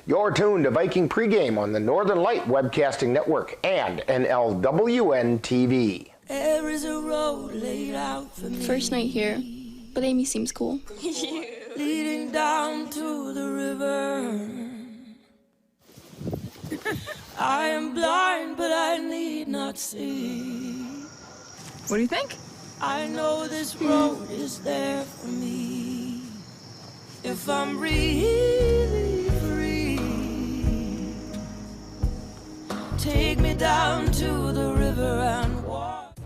You're tuned to Viking Pregame on the Northern Light Webcasting Network and NLWN-TV. There is a road laid out for me. First night here, but Amy seems cool. Leading down to the river. I am blind, but I need not see. What do you think? I know this road is there for me. If I'm really free, take me down to the river and walk.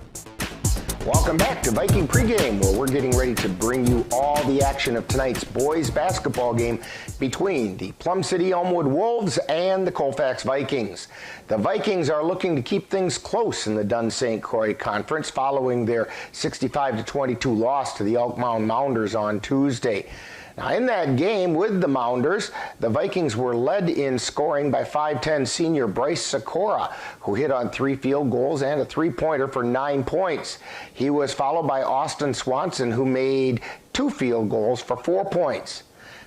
Welcome back to Viking Pregame, where we're getting ready to bring you all the action of tonight's boys basketball game between the Plum City-Elmwood Wolves and the Colfax Vikings. The Vikings are looking to keep things close in the Dunn St. Croix Conference following their 65-22 loss to the Elk Mound Mounders on Tuesday. Now, in that game with the Mounders, the Vikings were led in scoring by 5'10" senior Bryce Sikora, who hit on 3 field goals and a three-pointer for 9 points. He was followed by Austin Swanson, who made 2 field goals for 4 points.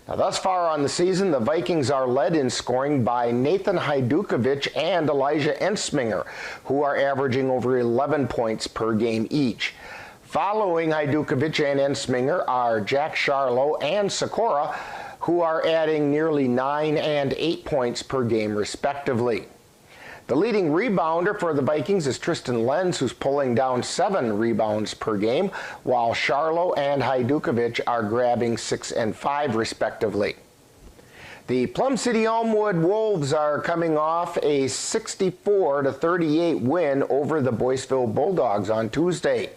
Now, thus far on the season, the Vikings are led in scoring by Nathan Hajdukovic and Elijah Ensminger, who are averaging over 11 points per game each. Following Hajdukovic and Ensminger are Jack Charlo and Sikora, who are adding nearly 9 and 8 points per game respectively. The leading rebounder for the Vikings is Tristan Lenz, who's pulling down 7 rebounds per game, while Charlo and Hajdukovic are grabbing 6 and 5 respectively. The Plum City-Elmwood Wolves are coming off a 64-38 win over the Boyceville Bulldogs on Tuesday.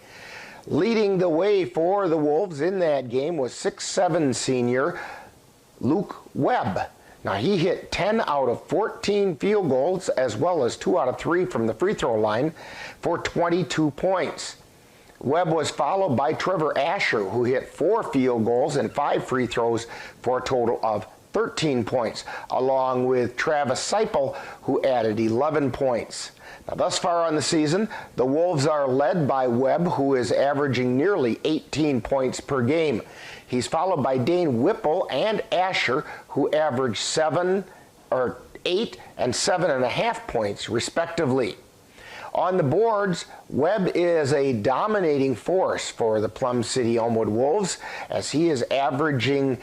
Leading the way for the Wolves in that game was 6'7" senior Luke Webb. Now, he hit 10 out of 14 field goals as well as 2 out of 3 from the free throw line for 22 points. Webb was followed by Trevor Asher, who hit 4 field goals and 5 free throws for a total of 13 points, along with Travis Seipel, who added 11 points. Now, thus far on the season, the Wolves are led by Webb, who is averaging nearly 18 points per game. He's followed by Dane Whipple and Asher, who average 8 and 7.5 points, respectively. On the boards, Webb is a dominating force for the Plum City-Elmwood Wolves, as he is averaging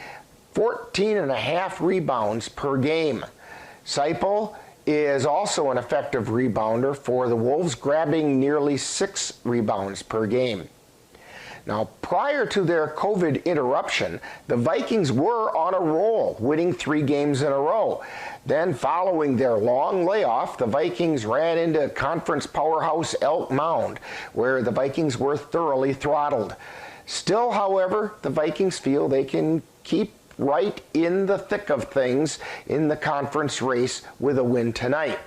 14.5 rebounds per game. Seipel is also an effective rebounder for the Wolves, grabbing nearly 6 rebounds per game. Now, prior to their COVID interruption, the Vikings were on a roll, winning 3 games in a row. Then, following their long layoff, the Vikings ran into conference powerhouse Elk Mound, where the Vikings were thoroughly throttled. Still, however, the Vikings feel they can keep right in the thick of things in the conference race with a win tonight.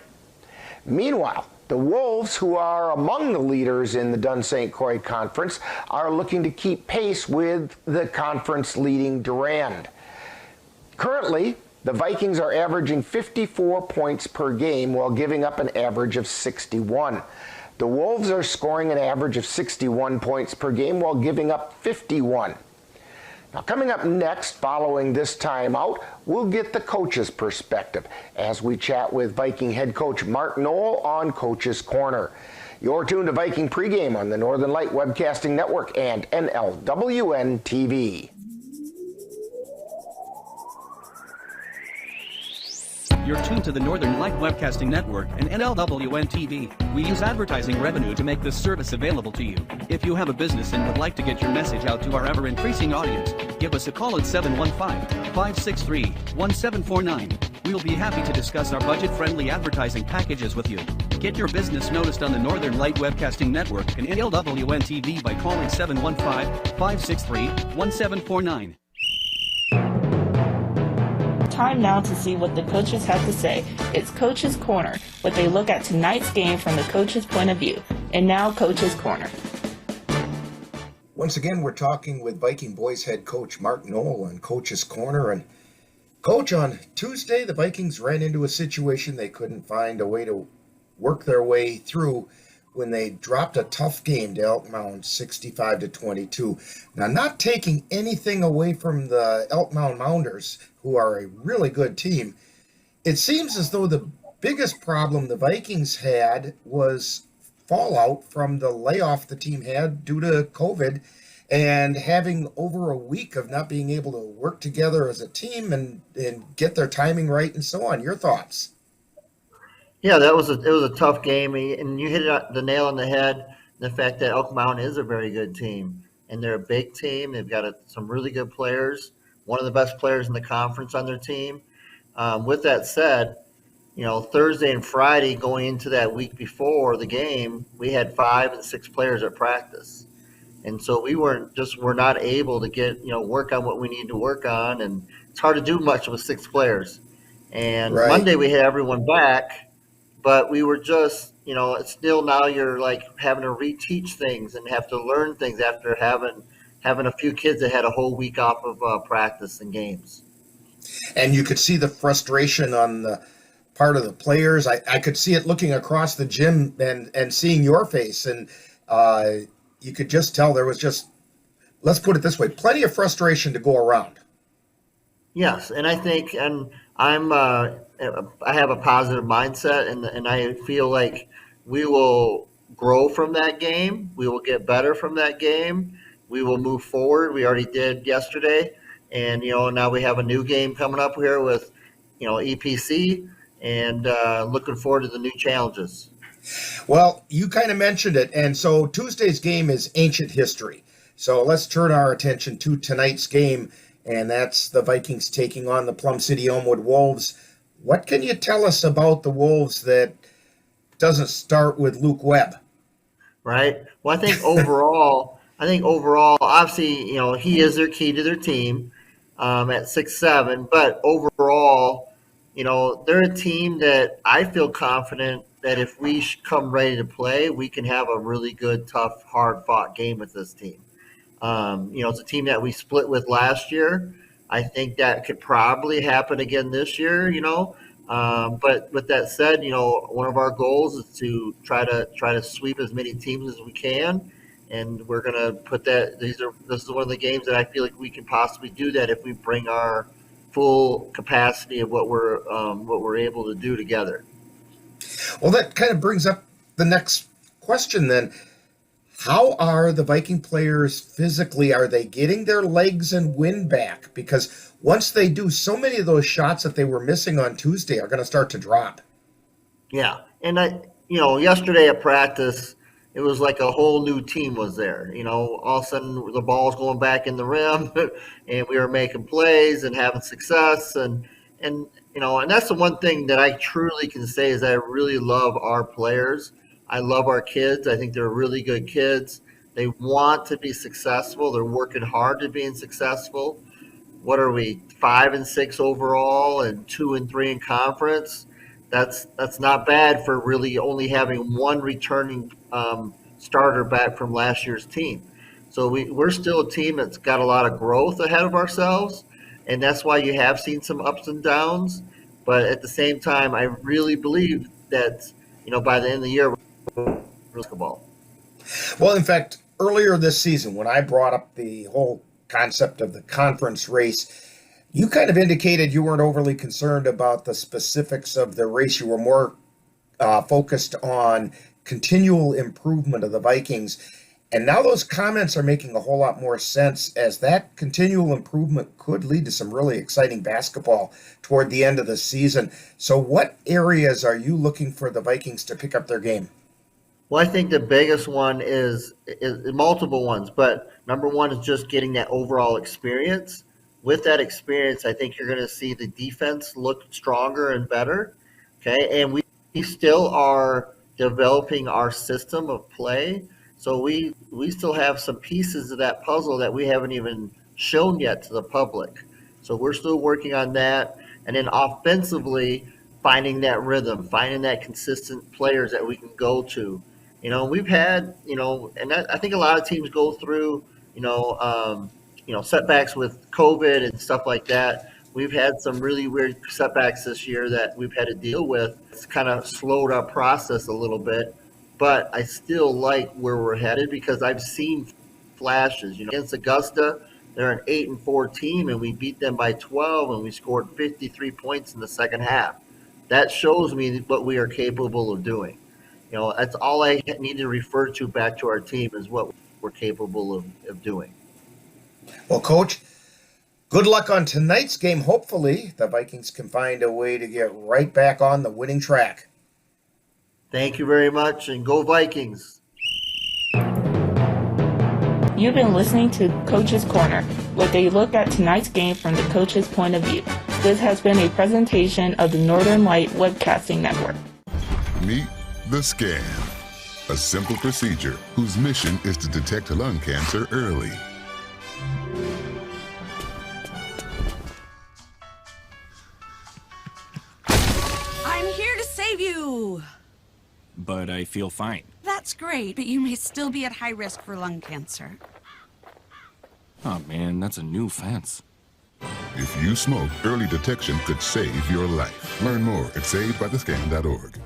Meanwhile, the Wolves, who are among the leaders in the Dunn St. Croix Conference, are looking to keep pace with the conference leading Durand. Currently, the Vikings are averaging 54 points per game while giving up an average of 61. The Wolves are scoring an average of 61 points per game while giving up 51. Now, coming up next, following this timeout, we'll get the coach's perspective as we chat with Viking head coach Mark Knoll on Coach's Corner. You're tuned to Viking Pregame on the Northern Light Webcasting Network and NLWN-TV. You're tuned to the Northern Light Webcasting Network and NLWN-TV. We use advertising revenue to make this service available to you. If you have a business and would like to get your message out to our ever-increasing audience, give us a call at 715-563-1749. We'll be happy to discuss our budget-friendly advertising packages with you. Get your business noticed on the Northern Light Webcasting Network and NLWN-TV by calling 715-563-1749. Time now to see what the coaches have to say. It's Coach's Corner, where they look at tonight's game from the coach's point of view. And now, Coach's Corner. Once again, we're talking with Viking Boys head coach Mark Knoll on Coach's Corner. And Coach, on Tuesday, the Vikings ran into a situation they couldn't find a way to work their way through when they dropped a tough game to Elk Mound 65-22. Now, not taking anything away from the Elk Mound Mounders, who are a really good team, It seems as though the biggest problem the Vikings had was fallout from the layoff the team had due to COVID and having over a week of not being able to work together as a team and get their timing right and so on. Your thoughts? Yeah, it was a tough game, and you hit the nail on the head. The fact that Elk Mountain is a very good team, and they're a big team. They've got some really good players, one of the best players in the conference on their team. With that said, Thursday and Friday going into that week before the game, we had 5 and 6 players at practice. And so we were not able to get, work on what we need to work on. And it's hard to do much with 6 players. And Right. Monday we had everyone back, but we were just, it's still now you're like having to reteach things and have to learn things after having a few kids that had a whole week off of practice and games. And you could see the frustration on the part of the players. I could see it looking across the gym and seeing your face. And you could just tell there was just, let's put it this way, plenty of frustration to go around. Yes, and I think, and I have a positive mindset, and I feel like we will grow from that game. We will get better from that game. We will move forward. We already did yesterday, and now we have a new game coming up here with EPC, and looking forward to the new challenges. Well, you kind of mentioned it, and so Tuesday's game is ancient history. So let's turn our attention to tonight's game, and that's the Vikings taking on the Plum City-Elmwood Wolves. What can you tell us about the Wolves that doesn't start with Luke Webb? Right. Well, I think overall, obviously, he is their key to their team at 6'7", but overall, they're a team that I feel confident that if we come ready to play, we can have a really good, tough, hard-fought game with this team. It's a team that we split with last year. I think that could probably happen again this year, But with that said, one of our goals is to try to sweep as many teams as we can, and we're going to put that. This is one of the games that I feel like we can possibly do that if we bring our full capacity of what we're able to do together. Well, that kind of brings up the next question then. How are the Viking players physically? Are they getting their legs and wind back? Because once they do, so many of those shots that they were missing on Tuesday are going to start to drop. Yeah, and yesterday at practice, it was like a whole new team was there. All of a sudden the ball's going back in the rim, and we were making plays and having success, and that's the one thing that I truly can say is I really love our players. I love our kids. I think they're really good kids. They want to be successful. They're working hard to being successful. What are we, 5 and 6 overall and 2 and 3 in conference? That's not bad for really only having one returning starter back from last year's team. So we're still a team that's got a lot of growth ahead of ourselves, and that's why you have seen some ups and downs. But at the same time, I really believe that by the end of the year, basketball. Well, in fact, earlier this season, when I brought up the whole concept of the conference race, you kind of indicated you weren't overly concerned about the specifics of the race. You were more focused on continual improvement of the Vikings. And now those comments are making a whole lot more sense, as that continual improvement could lead to some really exciting basketball toward the end of the season. So what areas are you looking for the Vikings to pick up their game? Well, I think the biggest one is multiple ones, but number one is just getting that overall experience. With that experience, I think you're going to see the defense look stronger and better. Okay, and we still are developing our system of play. So we still have some pieces of that puzzle that we haven't even shown yet to the public. So we're still working on that. And then offensively, finding that rhythm, finding that consistent players that we can go to. We've had, and I think a lot of teams go through, setbacks with COVID and stuff like that. We've had some really weird setbacks this year that we've had to deal with. It's kind of slowed our process a little bit, but I still like where we're headed because I've seen flashes. Against Augusta, they're an 8-4 team, and we beat them by 12, and we scored 53 points in the second half. that shows me what we are capable of doing. That's all I need to refer to back to our team is what we're capable of doing. Well, Coach, good luck on tonight's game. Hopefully, the Vikings can find a way to get right back on the winning track. Thank you very much, and go Vikings. You've been listening to Coach's Corner, with a look at tonight's game from the coach's point of view. This has been a presentation of the Northern Light Webcasting Network. Meet the scan, a simple procedure whose mission is to detect lung cancer early. I'm here to save you. But I feel fine. That's great, but you may still be at high risk for lung cancer. Oh man, that's a new fence. If you smoke, early detection could save your life. Learn more at savedbythescan.org.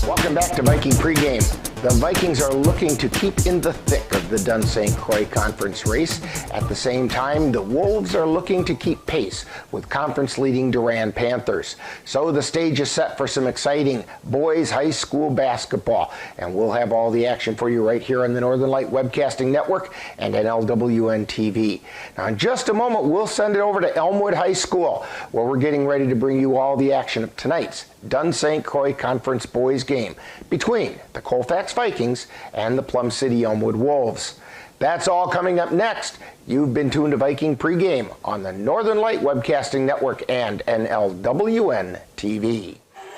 Welcome back to Viking Pregame. The Vikings are looking to keep in the thick of the Dunn St. Croix Conference race. At the same time, the Wolves are looking to keep pace with conference-leading Durand Panthers. So the stage is set for some exciting boys high school basketball. And we'll have all the action for you right here on the Northern Light Webcasting Network and NLWN-TV. Now, in just a moment, we'll send it over to Elmwood High School, where we're getting ready to bring you all the action of tonight's Dunn St. Croix Conference boys game between the Colfax Vikings and the Plum City-Elmwood Wolves. That's all coming up next. You've been tuned to Viking Pregame on the Northern Light Webcasting Network and NLWN-TV.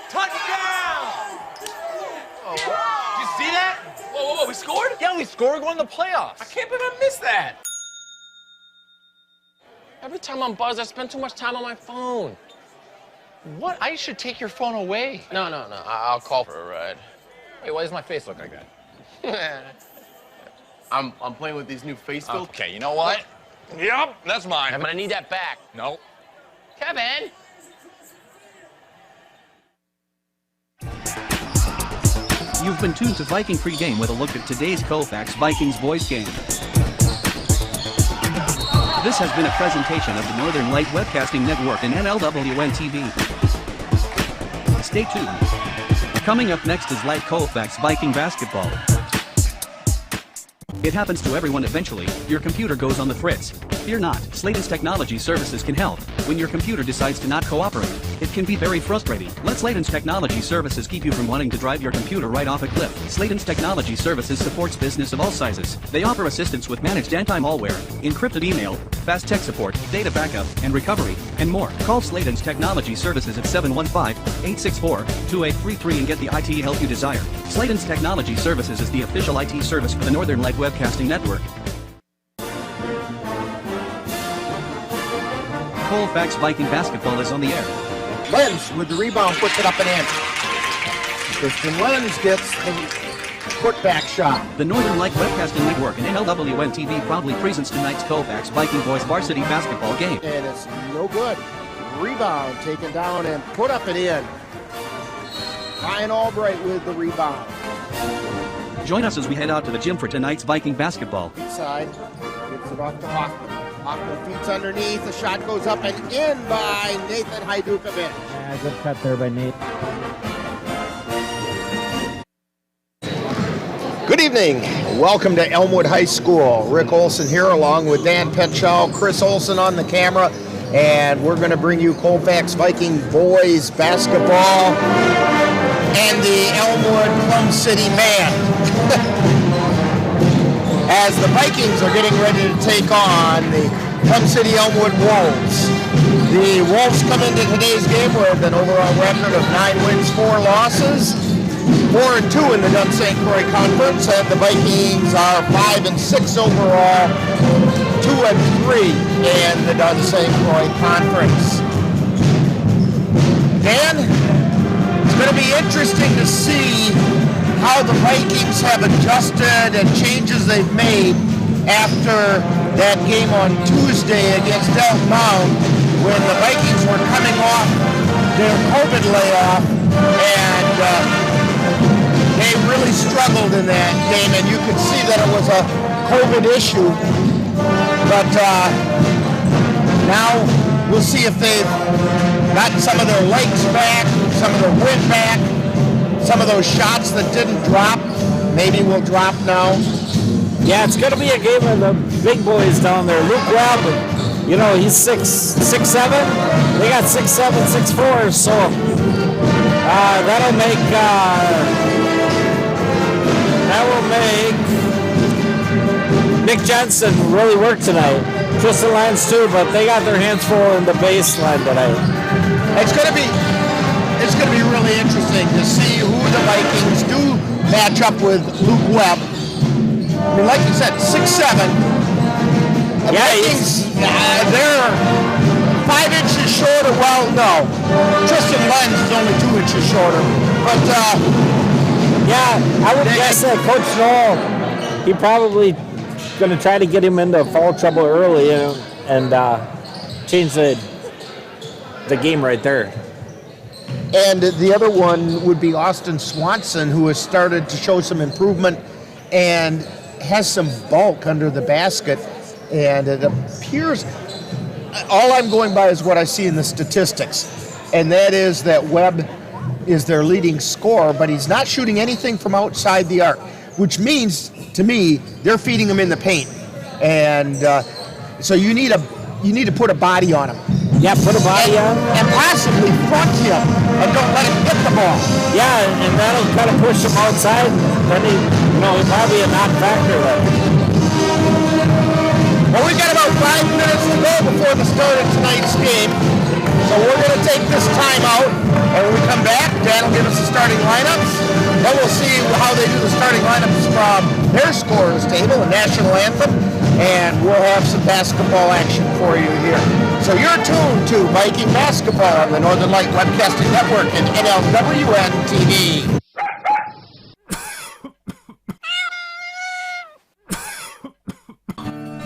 Touchdown! Oh, did you see that? Whoa, we scored? Yeah, we scored. We're going to the playoffs. I can't believe I missed that. Every time I'm buzzed, I spend too much time on my phone. What? I should take your phone away. No. I'll call for a ride. Wait, why does my face look like that? I'm playing with these new face filters. Okay, you know what? Yep, that's mine. I'm gonna need that back. No. Kevin! You've been tuned to Viking Pregame with a look at today's Colfax Vikings boys game. This has been a presentation of the Northern Light Webcasting Network and NLWN-TV. Stay tuned. Coming up next is Light Colfax Viking Basketball. It happens to everyone eventually. Your computer goes on the fritz. Fear not, Sladen's Technology Services can help. When your computer decides to not cooperate, it can be very frustrating. Let Sladen's Technology Services keep you from wanting to drive your computer right off a cliff. Sladen's Technology Services supports business of all sizes. They offer assistance with managed anti-malware, encrypted email, fast tech support, data backup, and recovery, and more. Call Sladen's Technology Services at 715-864-2833 and get the IT help you desire. Sladen's Technology Services is the official IT service for the Northern Light Webcasting Network. Colfax Viking Basketball is on the air. Lenz with the rebound puts it up and in. Christian Lenz gets the putback shot. The Northern Light Webcasting Network and NLWN-TV proudly presents tonight's Colfax Viking Boys Varsity Basketball game. And it's no good. Rebound taken down and put up and in. Ryan Albright with the rebound. Join us as we head out to the gym for tonight's Viking basketball. Inside, gives it off to Hoffman. Hoffman feeds underneath. The shot goes up and in by Nathan Hajdukovic. Yeah, good cut there by Nate. Good evening. Welcome to Elmwood High School. Rick Olson here along with Dan Penchow, Chris Olson on the camera. And we're going to bring you Colfax Viking Boys Basketball and the Elmwood Plum City Man. As the Vikings are getting ready to take on the Plum City-Elmwood Wolves. The Wolves come into today's game with an overall record of 9 wins, 4 losses, 4-2 in the Dunn St. Croix Conference, and the Vikings are 5-6 overall, 2-3 in the Dunn St. Croix Conference. Dan, it's going to be interesting to see how the Vikings have adjusted and changes they've made after that game on Tuesday against Elk Mound when the Vikings were coming off their COVID layoff and they really struggled in that game, and you could see that it was a COVID issue. But now we'll see if they've gotten some of their legs back some of the wind back, some of those shots that didn't drop, maybe will drop now. Yeah, it's going to be a game of the big boys down there. Luke Webb, you know, he's 6'7". They got 6'7", 6'4", so that will make Nick Jensen really work tonight. Tristan Lyons too, but they got their hands full in the baseline tonight. It's going to be really interesting to see who the Vikings do match up with Luke Webb. I mean, like you said, 6'7". The Vikings, they're 5 inches shorter. Well, no. Tristan Lyons is only 2 inches shorter. But, I would guess that Coach Noel, he probably going to try to get him into foul trouble early and change the game right there. And the other one would be Austin Swanson, who has started to show some improvement and has some bulk under the basket. And it appears, all I'm going by is what I see in the statistics. And that is that Webb is their leading scorer, but he's not shooting anything from outside the arc, which means, to me, they're feeding him in the paint. And so you need to put a body on him. Yeah, put a body on him. And possibly front him and don't let him hit the ball. Yeah, and that'll kind of push him outside. Then he'll probably a non-factor there. Well, we've got about 5 minutes to go before the start of tonight's game. So we're going to take this time out, and when we come back, Dan will give us the starting lineups. Then we'll see how they do the starting lineups from their scorers table, the national anthem, and we'll have some basketball action for you here. So you're tuned to Viking Basketball on the Northern Light Webcasting Network and NLWN-TV.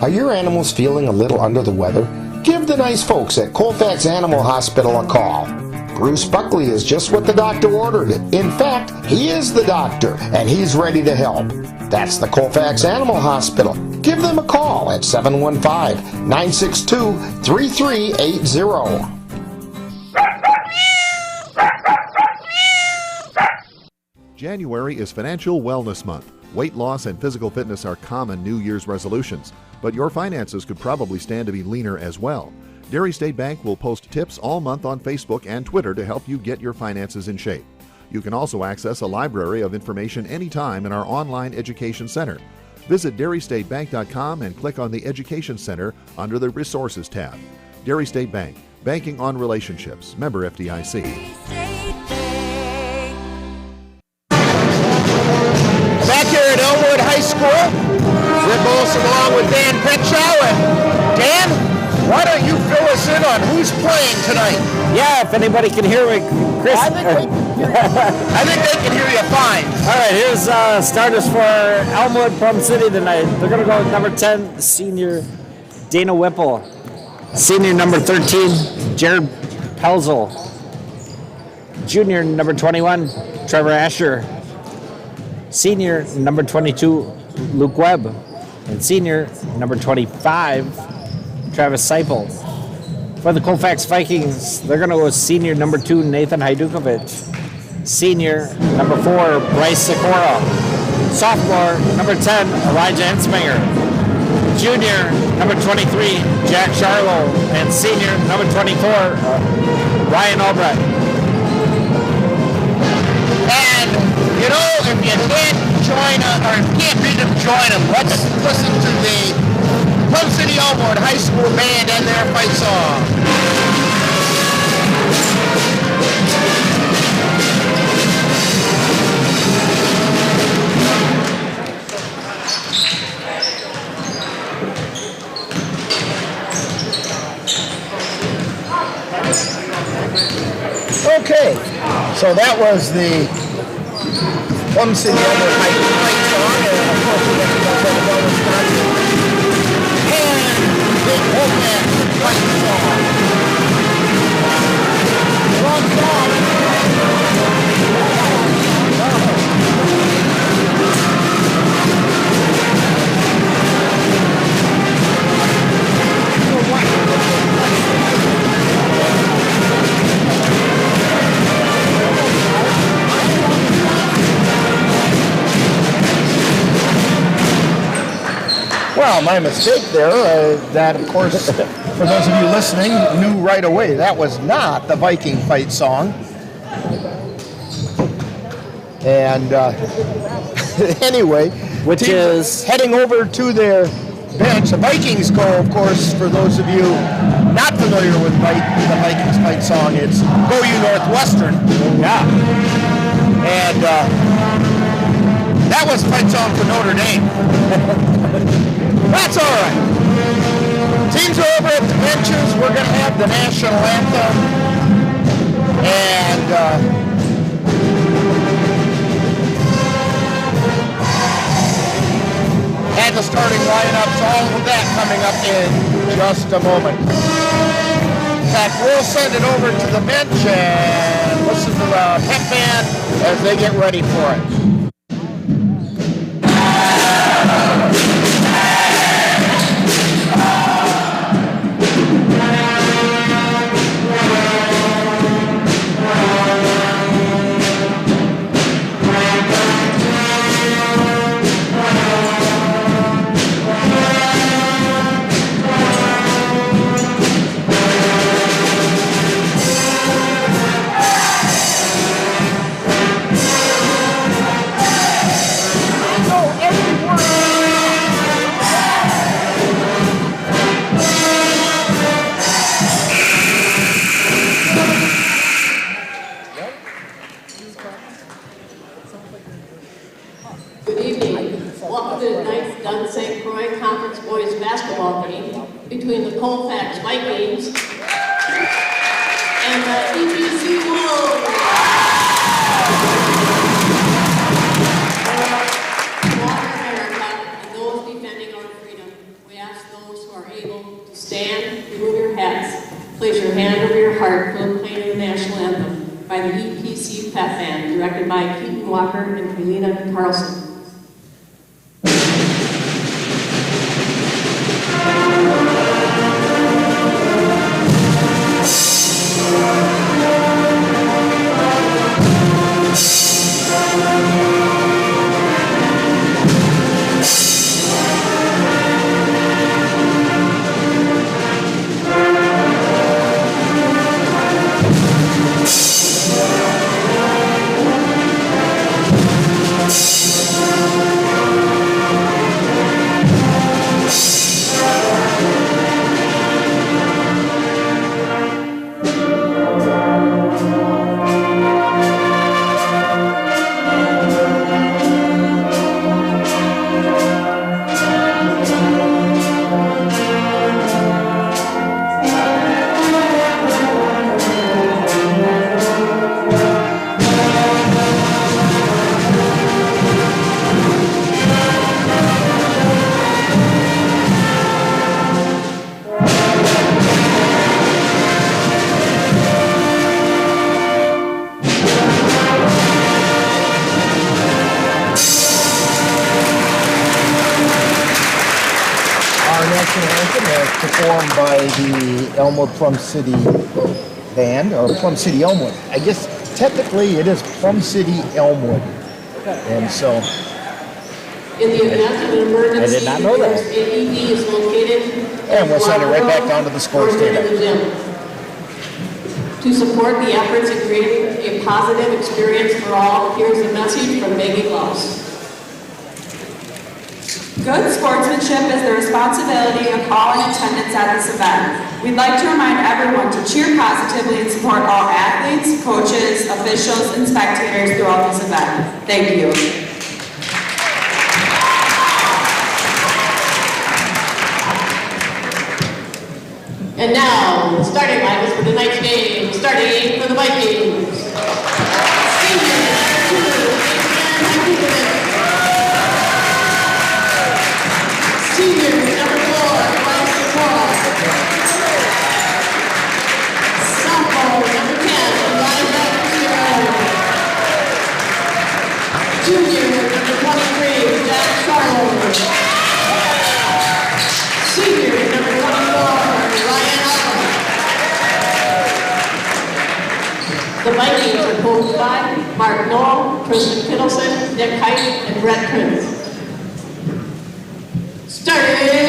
Are your animals feeling a little under the weather? Give the nice folks at Colfax Animal Hospital a call. Bruce Buckley is just what the doctor ordered. In fact, he is the doctor, and he's ready to help. That's the Colfax Animal Hospital. Give them a call at 715-962-3380. January is Financial Wellness Month. Weight loss and physical fitness are common New Year's resolutions, but your finances could probably stand to be leaner as well. Dairy State Bank will post tips all month on Facebook and Twitter to help you get your finances in shape. You can also access a library of information anytime in our online education center. Visit DairyStateBank.com and click on the Education Center under the Resources tab. Dairy State Bank, banking on relationships. Member FDIC. Back here at Elmwood High School, Rick Olson along with Dan Petschow. And Dan, why don't you fill us in on who's playing tonight? Yeah, if anybody can hear me, Chris. I think they can hear you fine. All right, here's starters for Elmwood Plum City tonight. They're going to go with number 10, senior Dana Whipple. Senior number 13, Jared Pelzel. Junior number 21, Trevor Asher. Senior number 22, Luke Webb. And senior number 25, Travis Seipel. For the Colfax Vikings, they're going to go with senior number 2, Nathan Hajdukovic. Senior number 4, Bryce Sikora. Sophomore number 10, Elijah Ensminger. Junior number 23, Jack Charlo. And senior number 24, Ryan Albrecht. And, you know, if you can't join us, or if you can't beat them, join them. Let's listen to the Plum City-Elmwood High School band and their fight song. Okay, so that was the Plum City-Elmwood High School fight song, and of course we got to go to the Wisconsin. And the Colfax fight song. Long song. Well, my mistake there, that of course, for those of you listening, knew right away that was not the Viking fight song. And anyway, which is heading over to their bench. The Vikings go, of course, for those of you not familiar with the Vikings fight song, it's Go You Northwestern. Yeah. And that was the fight song for Notre Dame. That's all right. Teams are over at the benches. We're going to have the national anthem. And the starting lineups, all of that coming up in just a moment. In fact, we'll send it over to the bench and listen to the pep band as they get ready for it. Good evening. Welcome to tonight's Dunn St. Croix Conference Boys Basketball game between the Colfax Vikings and the EPC Wolves. For America and those defending our freedom, we ask those who are able to stand, remove your hats, place your hand over your heart for the playing of the national anthem by the EPC Pep Band, directed by Keaton Walker and Kalina Carlson. Performed by the Elmwood Plum City Band, or Plum City-Elmwood. I guess technically it is Plum City-Elmwood. And so... In the event of an emergency, I did not know that. AED is located. And we'll send it right back down to the sports data. To support the efforts of creating a positive experience for all, here's a message from Maggie Gloss. Good sportsmanship is the responsibility of all in attendance at this event. We'd like to remind everyone to cheer positively and support all athletes, coaches, officials, and spectators throughout this event. Thank you. And now, the starting lineups for tonight's game, starting for the Vikings. Senior, number 4, Bryce Paul. Sophomore, number 10, Ryan Becker. Junior, number 23, Jack Charles. Senior, number 24, Ryan Allen. The Vikings are coached by Mark Knoll, Tristan Kittleson, Nick Height, and Brett Prince. Starting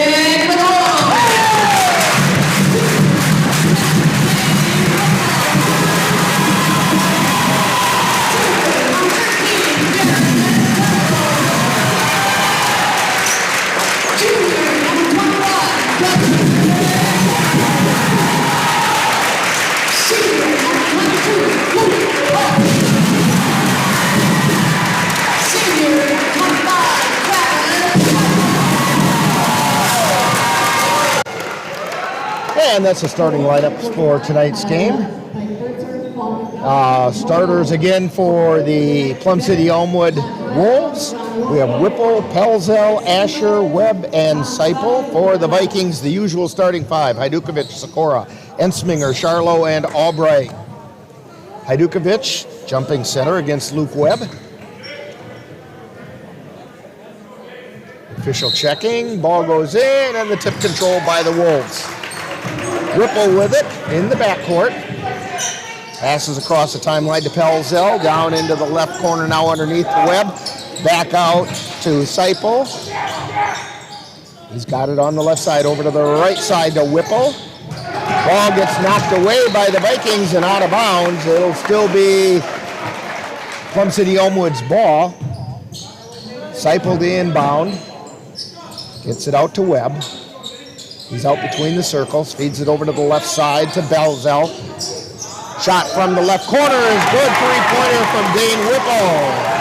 And that's the starting lineups for tonight's game. Starters again for the Plum City-Elmwood Wolves. We have Whipple, Pelzel, Asher, Webb, and Seipel. For the Vikings, the usual starting five: Hajdukovic, Sikora, Ensminger, Charlo, and Albright. Hajdukovic jumping center against Luke Webb. Official checking, ball goes in, and the tip control by the Wolves. Whipple with it in the backcourt. Passes across the timeline to Pelzel, down into the left corner now underneath the Webb. Back out to Seipel. He's got it on the left side, over to the right side to Whipple. Ball gets knocked away by the Vikings and out of bounds. It'll still be Plum City-Elmwood's ball. Seipel the inbound. Gets it out to Webb. He's out between the circles. Feeds it over to the left side to Pelzel. Shot from the left corner is good. Three-pointer from Dane Whipple.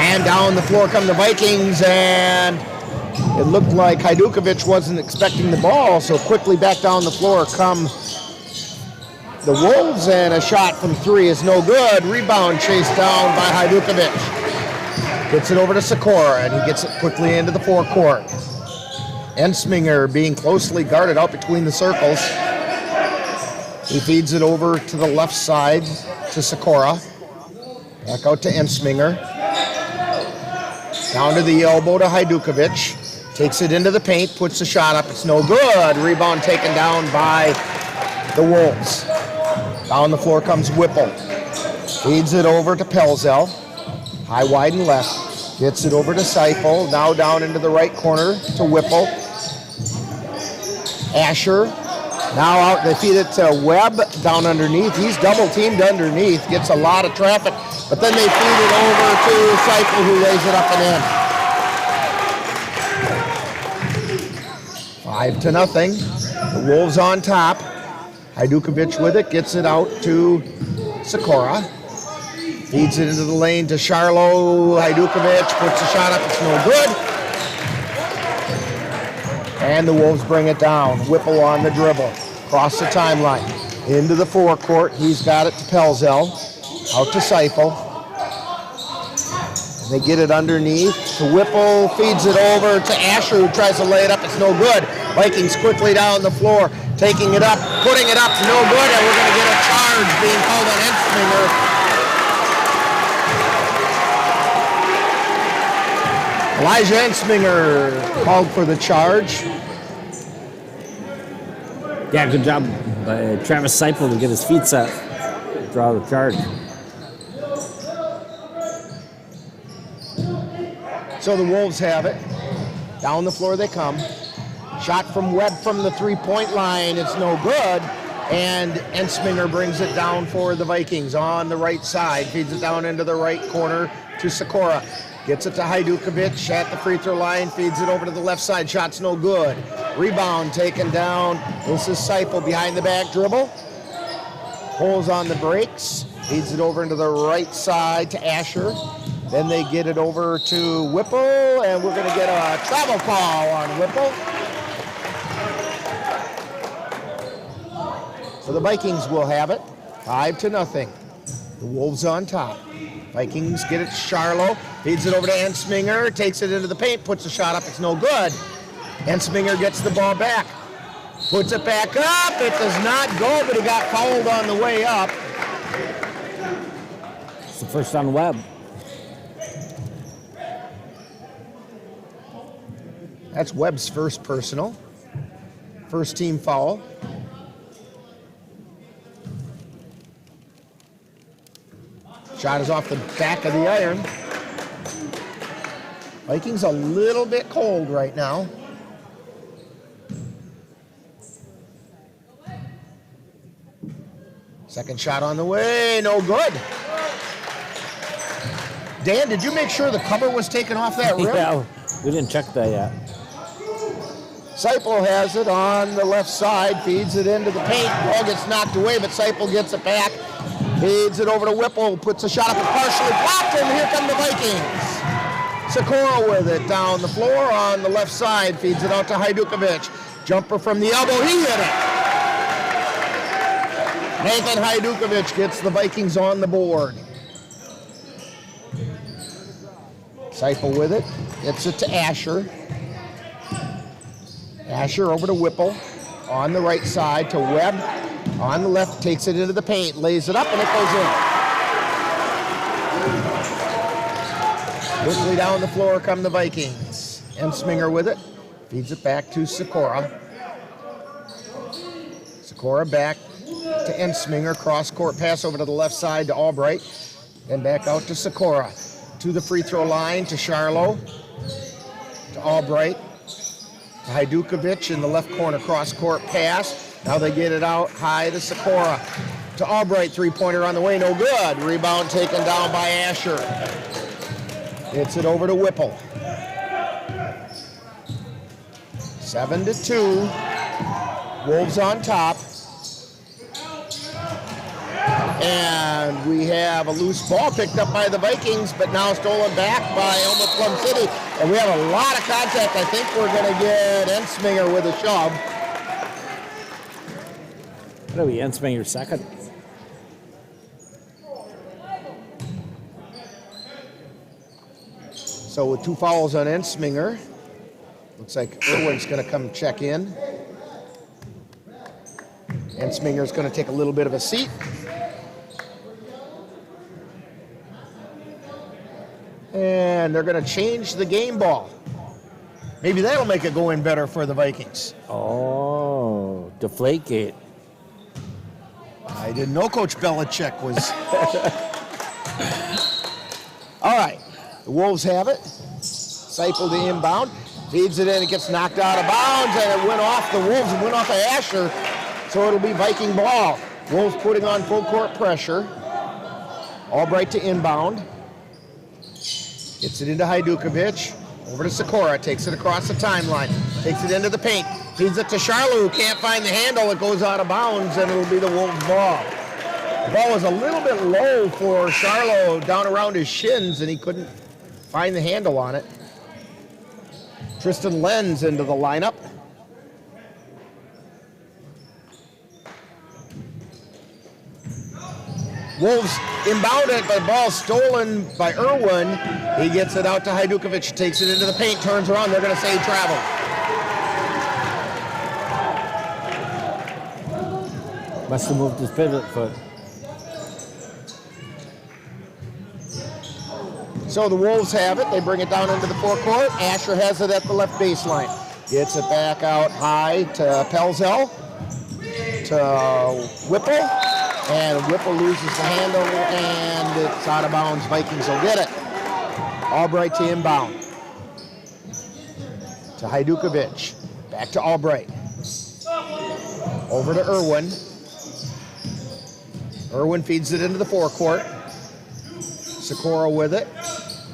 And down the floor come the Vikings, and it looked like Hajdukovic wasn't expecting the ball, so quickly back down the floor come the Wolves, and a shot from three is no good. Rebound chased down by Hajdukovic. Gets it over to Sikora, and he gets it quickly into the forecourt. Ensminger being closely guarded out between the circles. He feeds it over to the left side to Sikora. Back out to Ensminger. Down to the elbow to Hajdukovic. Takes it into the paint, puts the shot up. It's no good. Rebound taken down by the Wolves. Down the floor comes Whipple. Feeds it over to Pelzel. High, wide, and left. Gets it over to Seipel. Now down into the right corner to Whipple. Asher. Now out, they feed it to Webb down underneath. He's double teamed underneath. Gets a lot of traffic. But then they feed it over to Seipel, who lays it up and in. 5-0. The Wolves on top. Hajdukovic with it. Gets it out to Sikora. Feeds it into the lane to Charlo. Hajdukovic puts a shot up. It's no good. And the Wolves bring it down. Whipple on the dribble. Across the timeline. Into the forecourt. He's got it to Pelzel. Out to Seipel. And they get it underneath to Whipple. Feeds it over to Asher, who tries to lay it up. It's no good. Vikings quickly down the floor. Taking it up. Putting it up. No good. And we're going to get a charge being called on Ensminger. Elijah Ensminger called for the charge. Yeah, good job by Travis Seipel to get his feet set. Draw the charge. So the Wolves have it. Down the floor they come. Shot from Webb from the three-point line. It's no good. And Ensminger brings it down for the Vikings on the right side. Feeds it down into the right corner to Sikora. Gets it to Hajdukovic at the free throw line. Feeds it over to the left side. Shot's no good. Rebound taken down. This is Seipel behind the back dribble. Pulls on the brakes. Feeds it over into the right side to Asher. Then they get it over to Whipple, and we're going to get a travel call on Whipple. So the Vikings will have it, 5-0. The Wolves on top. Vikings get it to Charlo, feeds it over to Ensminger, takes it into the paint, puts the shot up, it's no good. Ensminger gets the ball back, puts it back up, it does not go, but he got fouled on the way up. It's the first on Webb. That's Webb's first personal. First team foul. Shot is off the back of the iron. Vikings a little bit cold right now. Second shot on the way, no good. Dan, did you make sure the cover was taken off that rim? Yeah, we didn't check that yet. Seipel has it on the left side, feeds it into the paint. Ball gets knocked away, but Seipel gets it back. Feeds it over to Whipple, puts a shot up and partially blocked, and here come the Vikings. Sikora with it down the floor on the left side, feeds it out to Hajdukovic. Jumper from the elbow, he hit it. Nathan Hajdukovic gets the Vikings on the board. Seipel with it, gets it to Asher. Asher over to Whipple. On the right side to Webb. On the left, takes it into the paint, lays it up, and it goes in. Quickly down the floor come the Vikings. Ensminger with it. Feeds it back to Sikora. Sikora back to Ensminger. Cross-court pass over to the left side to Albright. Then back out to Sikora. To the free throw line to Charlo. To Albright. To Hajdukovic in the left corner. Cross-court pass. Now they get it out high to Sikora. To Albright. Three-pointer on the way. No good. Rebound taken down by Asher. Hits it over to Whipple. 7-2. Wolves on top. And we have a loose ball picked up by the Vikings, but now stolen back by Elmwood Plum City. And we have a lot of contact. I think we're going to get Ensminger with a shove. That'll be Ensminger second. So with 2 fouls on Ensminger, looks like Irwin's going to come check in. Ensminger's going to take a little bit of a seat. And they're going to change the game ball. Maybe that'll make it go in better for the Vikings. Oh, Deflategate. I didn't know Coach Belichick was... All right. The Wolves have it. Seipel to inbound. Feeds it in. It gets knocked out of bounds, and it went off the Wolves and went off of Asher. So it'll be Viking ball. Wolves putting on full court pressure. Albright to inbound. Gets it into Hajdukovic. Over to Sikora. Takes it across the timeline. Takes it into the paint. Feeds it to Charlo, who can't find the handle. It goes out of bounds, and it'll be the Wolves ball. The ball was a little bit low for Charlo, down around his shins, and he couldn't find the handle on it. Tristan Lenz into the lineup. Wolves inbounded, but the ball stolen by Irwin. He gets it out to Hajdukovic, takes it into the paint, turns around. They're going to say travel. Must have moved his pivot foot. So the Wolves have it. They bring it down into the forecourt. Asher has it at the left baseline. Gets it back out high to Pelzel, to Whipple. And Whipple loses the handle, and it's out of bounds. Vikings will get it. Albright to inbound. To Hajdukovic. Back to Albright. Over to Irwin. Irwin feeds it into the forecourt. Sikora with it.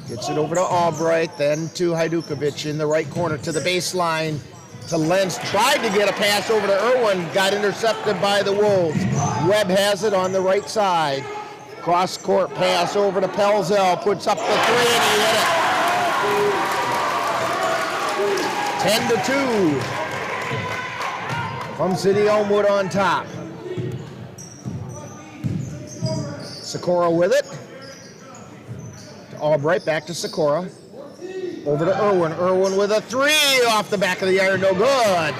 Gets it over to Albright, then to Hajdukovic in the right corner to the baseline. To Lenz, tried to get a pass over to Irwin, got intercepted by the Wolves. Webb has it on the right side. Cross-court pass over to Pelzel, puts up the three, and he hit it. 10-2. Plum City-Elmwood on top. Sikora with it. To Albright, back to Sikora. Over to Irwin. Irwin with a three off the back of the iron, no good.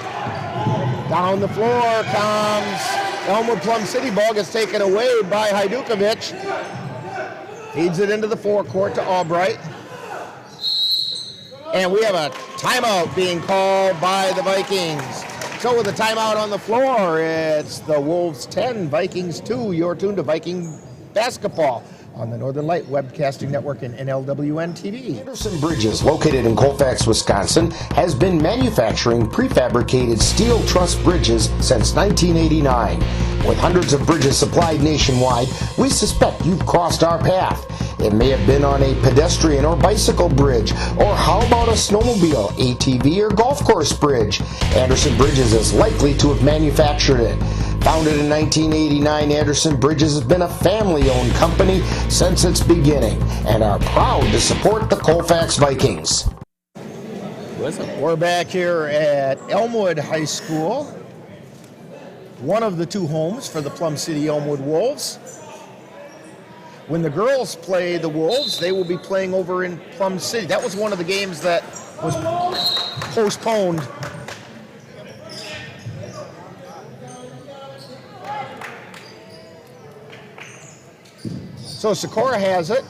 Down the floor comes Elmwood Plum City. Ball gets taken away by Hajdukovic. Feeds it into the forecourt to Albright. And we have a timeout being called by the Vikings. So with the timeout on the floor, it's the Wolves 10, Vikings 2. You're tuned to Viking Basketball on the Northern Light Webcasting Network and NLWN-TV. Anderson Bridges, located in Colfax, Wisconsin, has been manufacturing prefabricated steel truss bridges since 1989. With hundreds of bridges supplied nationwide, we suspect you've crossed our path. It may have been on a pedestrian or bicycle bridge, or how about a snowmobile, ATV, or golf course bridge? Anderson Bridges is likely to have manufactured it. Founded in 1989, Anderson Bridges has been a family-owned company since its beginning and are proud to support the Colfax Vikings. We're back here at Elmwood High School, one of the two homes for the Plum City-Elmwood Wolves. When the girls play the Wolves, they will be playing over in Plum City. That was one of the games that was postponed. So Sikora has it.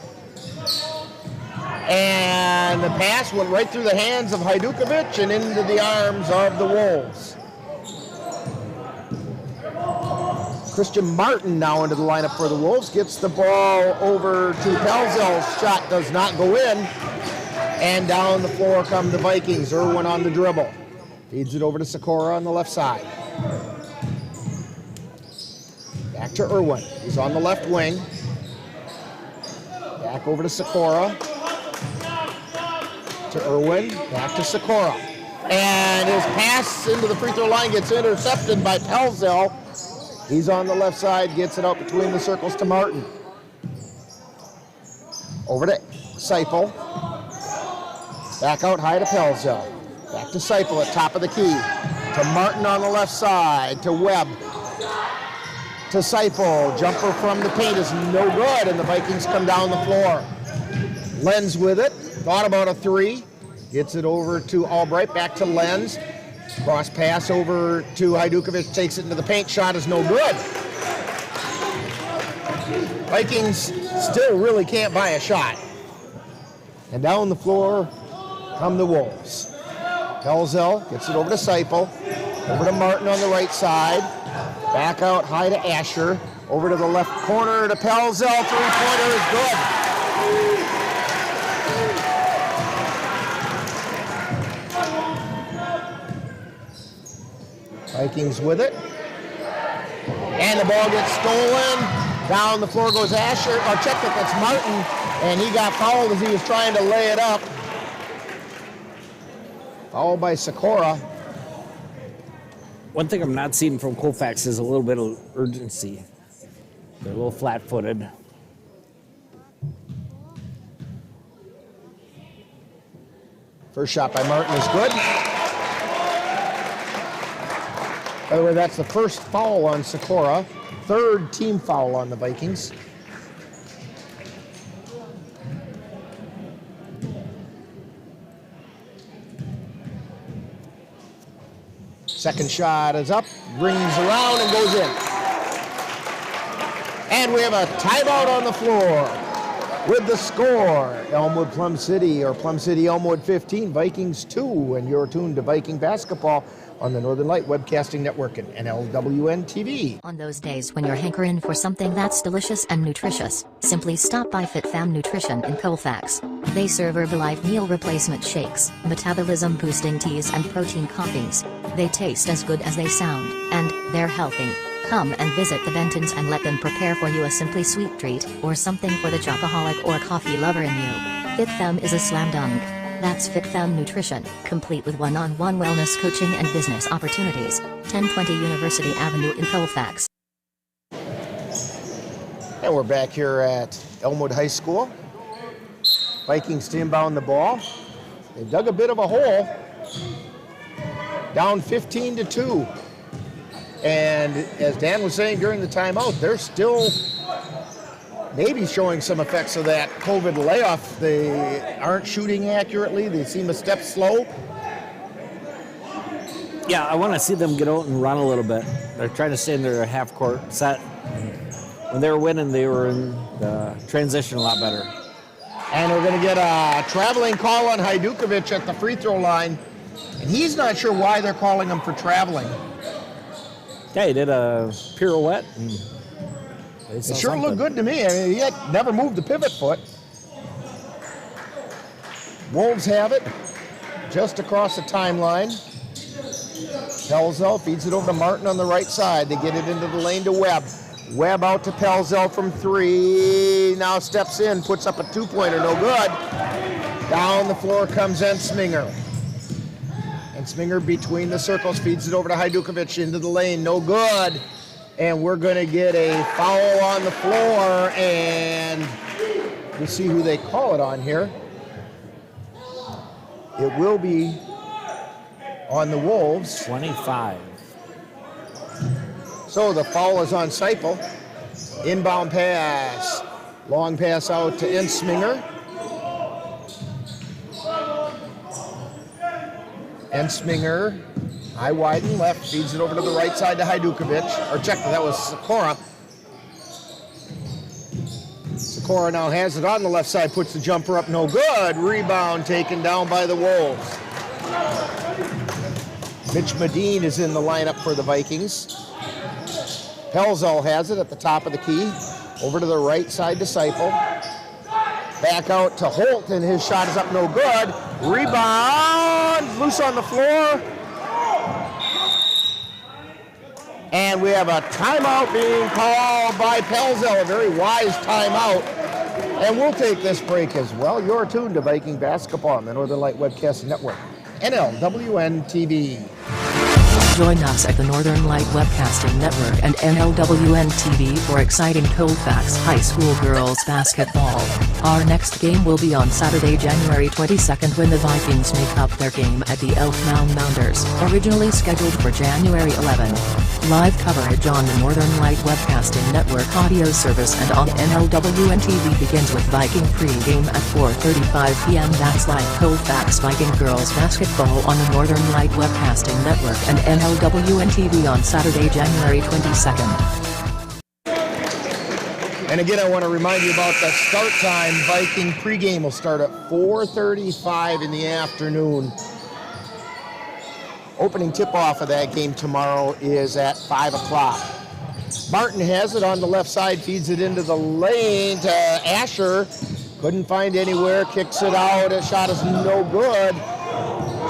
And the pass went right through the hands of Hajdukovic and into the arms of the Wolves. Christian Martin now into the lineup for the Wolves. Gets the ball over to Pelzel's. Shot does not go in. And down the floor come the Vikings. Irwin on the dribble. Feeds it over to Sikora on the left side. Back to Irwin. He's on the left wing. Back over to Sikora. To Irwin. Back to Sikora. And his pass into the free throw line gets intercepted by Pelzel. He's on the left side, gets it out between the circles to Martin. Over to Seipel. Back out high to Pelzel. Back to Seipel at top of the key. To Martin on the left side, to Webb. To Seipel. Jumper from the paint is no good, and the Vikings come down the floor. Lenz with it. Thought about a three. Gets it over to Albright. Back to Lenz. Cross pass over to Hajdukovic, takes it into the paint, shot is no good. Vikings still really can't buy a shot. And down the floor come the Wolves. Pelzel gets it over to Seipel, over to Martin on the right side, back out high to Asher, over to the left corner to Pelzel, three-pointer is good. Vikings with it. And the ball gets stolen. Down the floor goes Asher. Or check that, that's Martin. And he got fouled as he was trying to lay it up. Fouled by Sikora. One thing I'm not seeing from Colfax is a little bit of urgency. They're a little flat-footed. First shot by Martin is good. By the way, that's the first foul on Sikora. Third team foul on the Vikings. Second shot is up, rings around and goes in. And we have a timeout on the floor. With the score, Elmwood Plum City, or Plum City-Elmwood 15, Vikings 2, and you're tuned to Viking basketball on the Northern Light Webcasting Network and NLWN-TV. On those days when you're hankering for something that's delicious and nutritious, simply stop by FitFam Nutrition in Colfax. They serve Herbalife meal replacement shakes, metabolism-boosting teas and protein coffees. They taste as good as they sound, and they're healthy. Come and visit the Bentons and let them prepare for you a simply sweet treat, or something for the chocoholic or coffee lover in you. FitFam is a slam dunk. That's FitFam Nutrition, complete with one-on-one wellness coaching and business opportunities. 1020 University Avenue in Colfax. And we're back here at Elmwood High School. Vikings to inbound the ball. They dug a bit of a hole. Down 15-2. And as Dan was saying during the timeout, they're still maybe showing some effects of that COVID layoff. They aren't shooting accurately. They seem a step slow. Yeah, I want to see them get out and run a little bit. They're trying to stay in their half-court set. When they were winning, they were in the transition a lot better. And we're going to get a traveling call on Hajdukovic at the free throw line. And he's not sure why they're calling him for traveling. Yeah, he did a pirouette. It sure looked good to me. I mean, he had never moved the pivot foot. Wolves have it just across the timeline. Pelzel feeds it over to Martin on the right side. They get it into the lane to Webb. Webb out to Pelzel from 3. Now steps in, puts up a 2-pointer, no good. Down the floor comes Ensminger. Ensminger between the circles, feeds it over to Hajdukovic into the lane, no good. And we're going to get a foul on the floor, and we'll see who they call it on here. It will be on the Wolves. 25. So the foul is on Seipel. Inbound pass. Long pass out to Ensminger. Ensminger, high wide and left, feeds it over to the right side to Hajdukovic. Or check, that was Sikora. Sikora now has it on the left side, puts the jumper up, no good. Rebound taken down by the Wolves. Mitch Medine is in the lineup for the Vikings. Pelzel has it at the top of the key. Over to the right side to Seipel. Back out to Holt, and his shot is up, no good. Rebound, loose on the floor. And we have a timeout being called by Pelzel, a very wise timeout. And we'll take this break as well. You're tuned to Viking Basketball on the Northern Light Webcast Network, NLWN-TV. Join us at the Northern Light Webcasting Network and NLWN-TV for exciting Colfax High School girls basketball. Our next game will be on Saturday, January 22nd when the Vikings make up their game at the Elk Mound Mounders, originally scheduled for January 11. Live coverage on the Northern Light Webcasting Network audio service and on NLWN-TV begins with Viking Pregame at 4:35 p.m. That's like Colfax Viking girls basketball on the Northern Light Webcasting Network and NLWN-TV on Saturday, January 22nd. And again, I want to remind you about the start time. Viking pregame will start at 4:35 in the afternoon. Opening tip-off of that game tomorrow is at 5 o'clock. Martin has it on the left side, feeds it into the lane to Asher. Couldn't find anywhere, kicks it out. A shot is no good.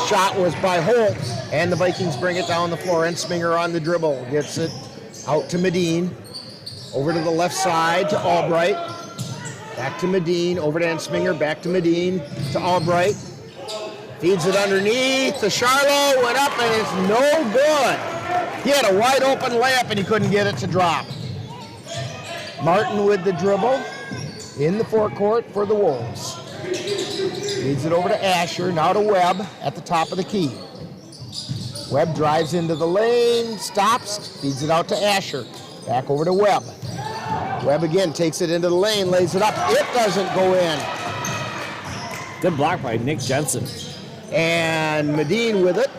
Shot was by Holt, and the Vikings bring it down the floor. Ensminger on the dribble, gets it out to Medine. Over to the left side to Albright. Back to Medine, over to Ensminger, back to Medine, to Albright. Feeds it underneath to Charlo, went up and it's no good. He had a wide open layup and he couldn't get it to drop. Martin with the dribble in the forecourt for the Wolves. Feeds it over to Asher, now to Webb at the top of the key. Webb drives into the lane, stops, feeds it out to Asher. Back over to Webb. Webb again takes it into the lane, lays it up. It doesn't go in. Good block by Nick Jensen. And Medine with it.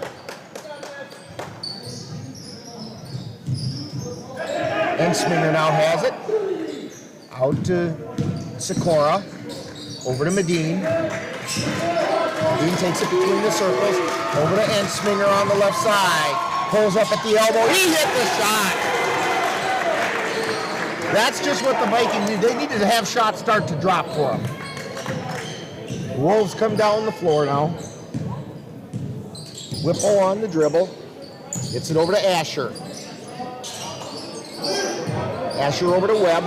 Ensminger now has it. Out to Sikora. Over to Medine. Medine takes it between the circles. Over to Ensminger on the left side. Pulls up at the elbow. He hit the shot. That's just what the Vikings need. They needed to have shots start to drop for them. The Wolves come down the floor now. Whipple on the dribble. Gets it over to Asher. Asher over to Webb.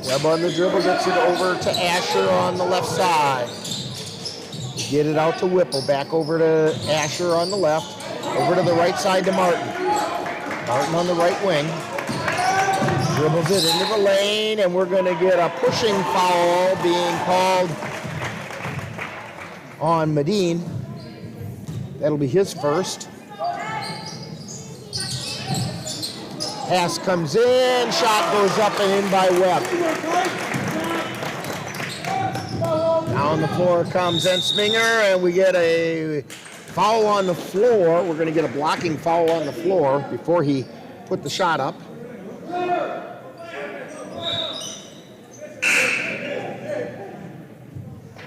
Webb on the dribble, gets it over to Asher on the left side. Get it out to Whipple, back over to Asher on the left. Over to the right side to Martin. Martin on the right wing. Dribbles it into the lane, and we're going to get a pushing foul being called on Medine. That'll be his first. Pass comes in, shot goes up and in by Webb. Down the floor comes Ensminger, and we get a foul on the floor. We're going to get a blocking foul on the floor before he put the shot up.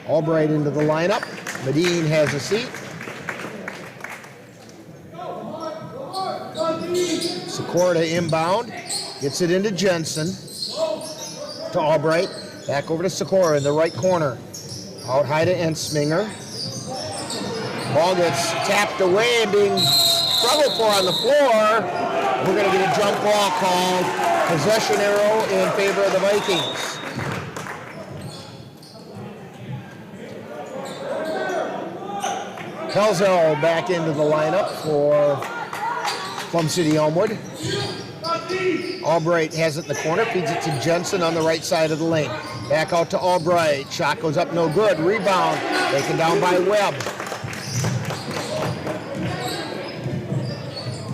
Albright into the lineup. Medine has a seat. Sikora to inbound. Gets it into Jensen. To Albright. Back over to Sikora in the right corner. Out high to Ensminger. Ball gets tapped away and being struggled for on the floor. We're going to get a jump ball called. Possession arrow in favor of the Vikings. Pelzel back into the lineup for Plum City-Elmwood. Albright has it in the corner, feeds it to Jensen on the right side of the lane. Back out to Albright. Shot goes up, no good. Rebound taken down by Webb.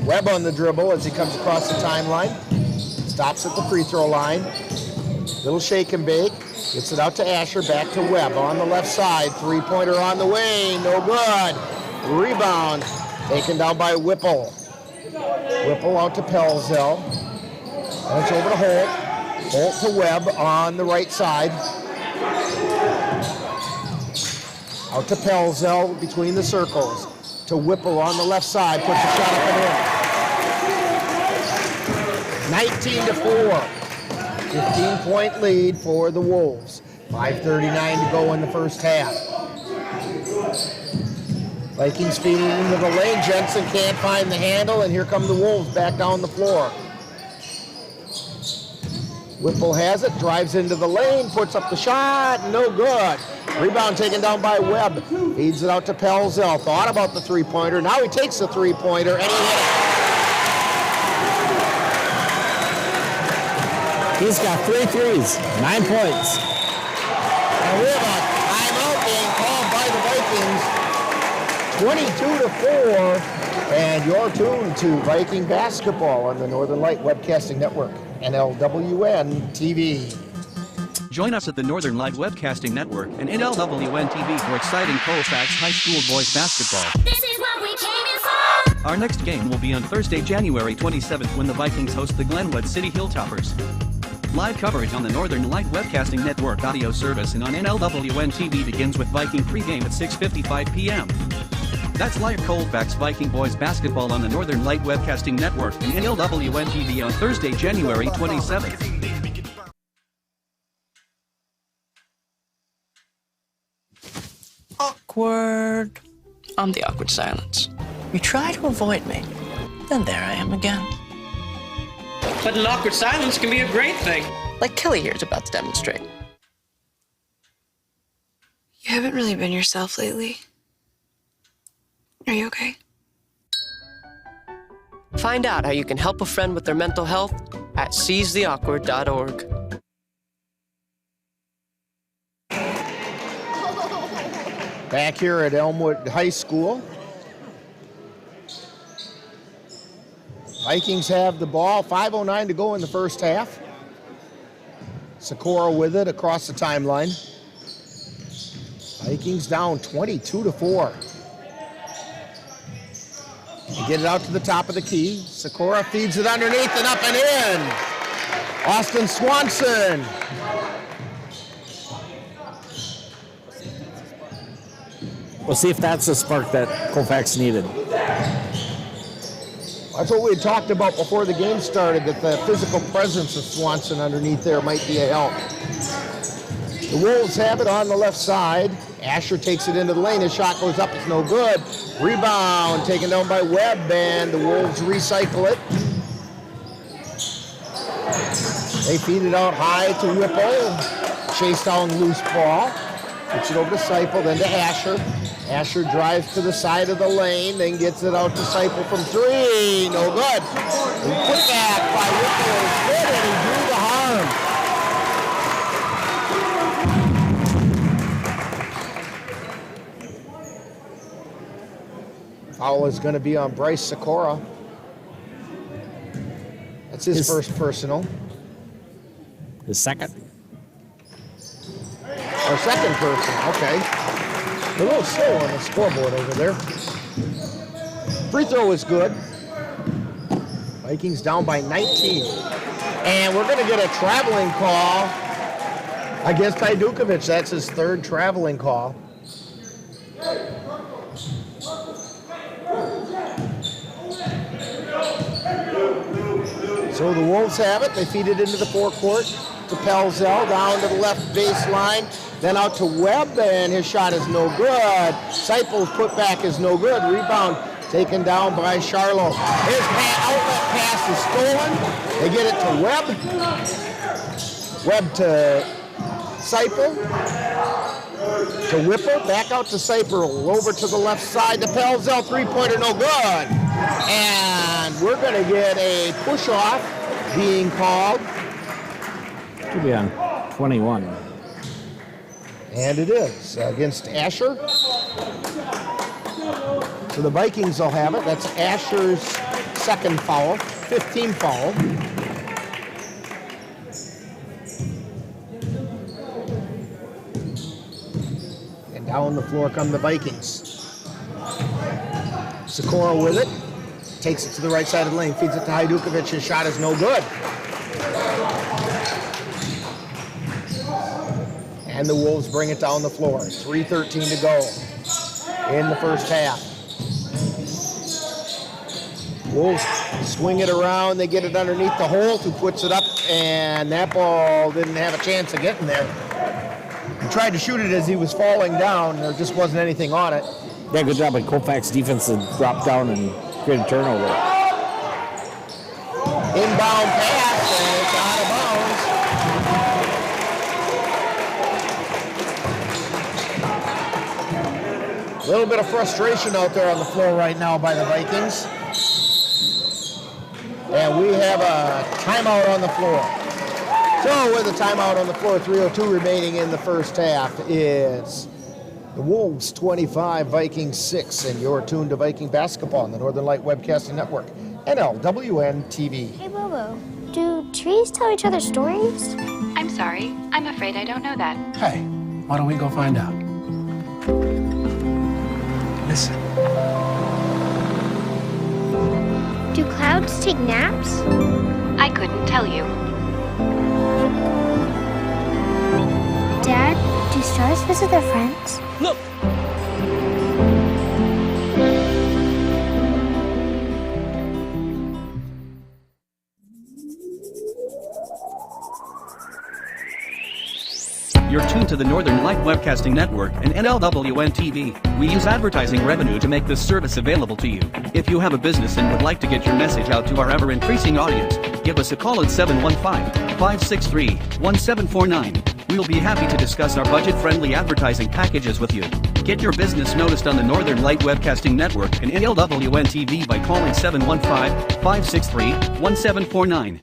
Webb on the dribble as he comes across the timeline. Stops at the free throw line. Little shake and bake. Gets it out to Asher, back to Webb on the left side. Three-pointer on the way, no good. Rebound taken down by Whipple. Whipple out to Pelzel. And it's over to Holt. Holt to Webb on the right side. Out to Pelzel between the circles. To Whipple on the left side. Puts the shot up and in. 19-4. 15-point lead for the Wolves. 5:39 to go in the first half. Vikings feeding into the lane. Jensen can't find the handle, and here come the Wolves back down the floor. Whipple has it, drives into the lane, puts up the shot, no good. Rebound taken down by Webb. Feeds it out to Pelzel. Thought about the three-pointer. Now he takes the three-pointer, and he hit it. He's got 3 threes, 9 points. And we have a timeout being called by the Vikings. 22-4. And you're tuned to Viking basketball on the Northern Light Webcasting Network, NLWN-TV. Join us at the Northern Light Webcasting Network and NLWN-TV for exciting Colfax High School boys basketball. This is what we came in for. Our next game will be on Thursday, January 27th when the Vikings host the Glenwood City Hilltoppers. Live coverage on the Northern Light Webcasting Network audio service and on NLWN-TV begins with Viking pregame at 6:55 p.m. That's live Colfax Viking Boys Basketball on the Northern Light Webcasting Network and NLWN-TV on Thursday, January 27th. Awkward. I'm the awkward silence. You try to avoid me, then there I am again. But an awkward silence can be a great thing. Like Kelly here is about to demonstrate. You haven't really been yourself lately. Are you okay? Find out how you can help a friend with their mental health at seizetheawkward.org. Back here at Elmwood High School. Vikings have the ball. 5:09 to go in the first half. Sikora with it across the timeline. Vikings down 22-4. They get it out to the top of the key. Sikora feeds it underneath and up and in. Austin Swanson. We'll see if that's the spark that Colfax needed. That's what we had talked about before the game started, that the physical presence of Swanson underneath there might be a help. The Wolves have it on the left side. Asher takes it into the lane. His shot goes up. It's no good. Rebound taken down by Webb, and the Wolves recycle it. They feed it out high to Whipple. Chase down loose ball. Gets it over to Seipel, then to Asher. Asher drives to the side of the lane, then gets it out to Seipel from three. No good. And put back by Whipple is good, and he drew the harm. Foul is going to be on Bryce Sikora. That's his first personal. His second. Or second person, okay. A little slow on the scoreboard over there. Free throw is good. Vikings down by 19. And we're going to get a traveling call against Hajdukovic. That's his third traveling call. So the Wolves have it. They feed it into the forecourt to Pelzel, down to the left baseline. Then out to Webb, and his shot is no good. Seipel's putback is no good. Rebound taken down by Charlo. His outlet pass is stolen. They get it to Webb. Webb to Seipel. To Whipple. Back out to Seipel. Over to the left side to Pelzel. Three-pointer no good. And we're going to get a push-off being called. Should be on 21. And it is against Asher. So the Vikings will have it. That's Asher's second foul, 15th foul. And down the floor come the Vikings. Sikora with it. Takes it to the right side of the lane. Feeds it to Hajdukovic. His shot is no good. And the Wolves bring it down the floor. 3:13 to go in the first half. Wolves swing it around. They get it underneath the Holt, who puts it up, and that ball didn't have a chance of getting there. He tried to shoot it as he was falling down. There just wasn't anything on it. Yeah, good job by Colfax defense to drop down and create a turnover. Inbound pass, and it's out of bounds. A little bit of frustration out there on the floor right now by the Vikings. And we have a timeout on the floor. So with a timeout on the floor, 3:02 remaining in the first half, is the Wolves 25, Vikings 6, and you're tuned to Viking basketball on the Northern Light Webcast Network, NLWN-TV. Hey, Bobo, do trees tell each other stories? I'm sorry. I'm afraid I don't know that. Hey, why don't we go find out? Listen. Do clouds take naps? I couldn't tell you. Dad, do stars visit their friends? Look! You're tuned to the Northern Light Webcasting Network and NLWN-TV. We use advertising revenue to make this service available to you. If you have a business and would like to get your message out to our ever-increasing audience, give us a call at 715-563-1749. We'll be happy to discuss our budget-friendly advertising packages with you. Get your business noticed on the Northern Light Webcasting Network and NLWN-TV by calling 715-563-1749.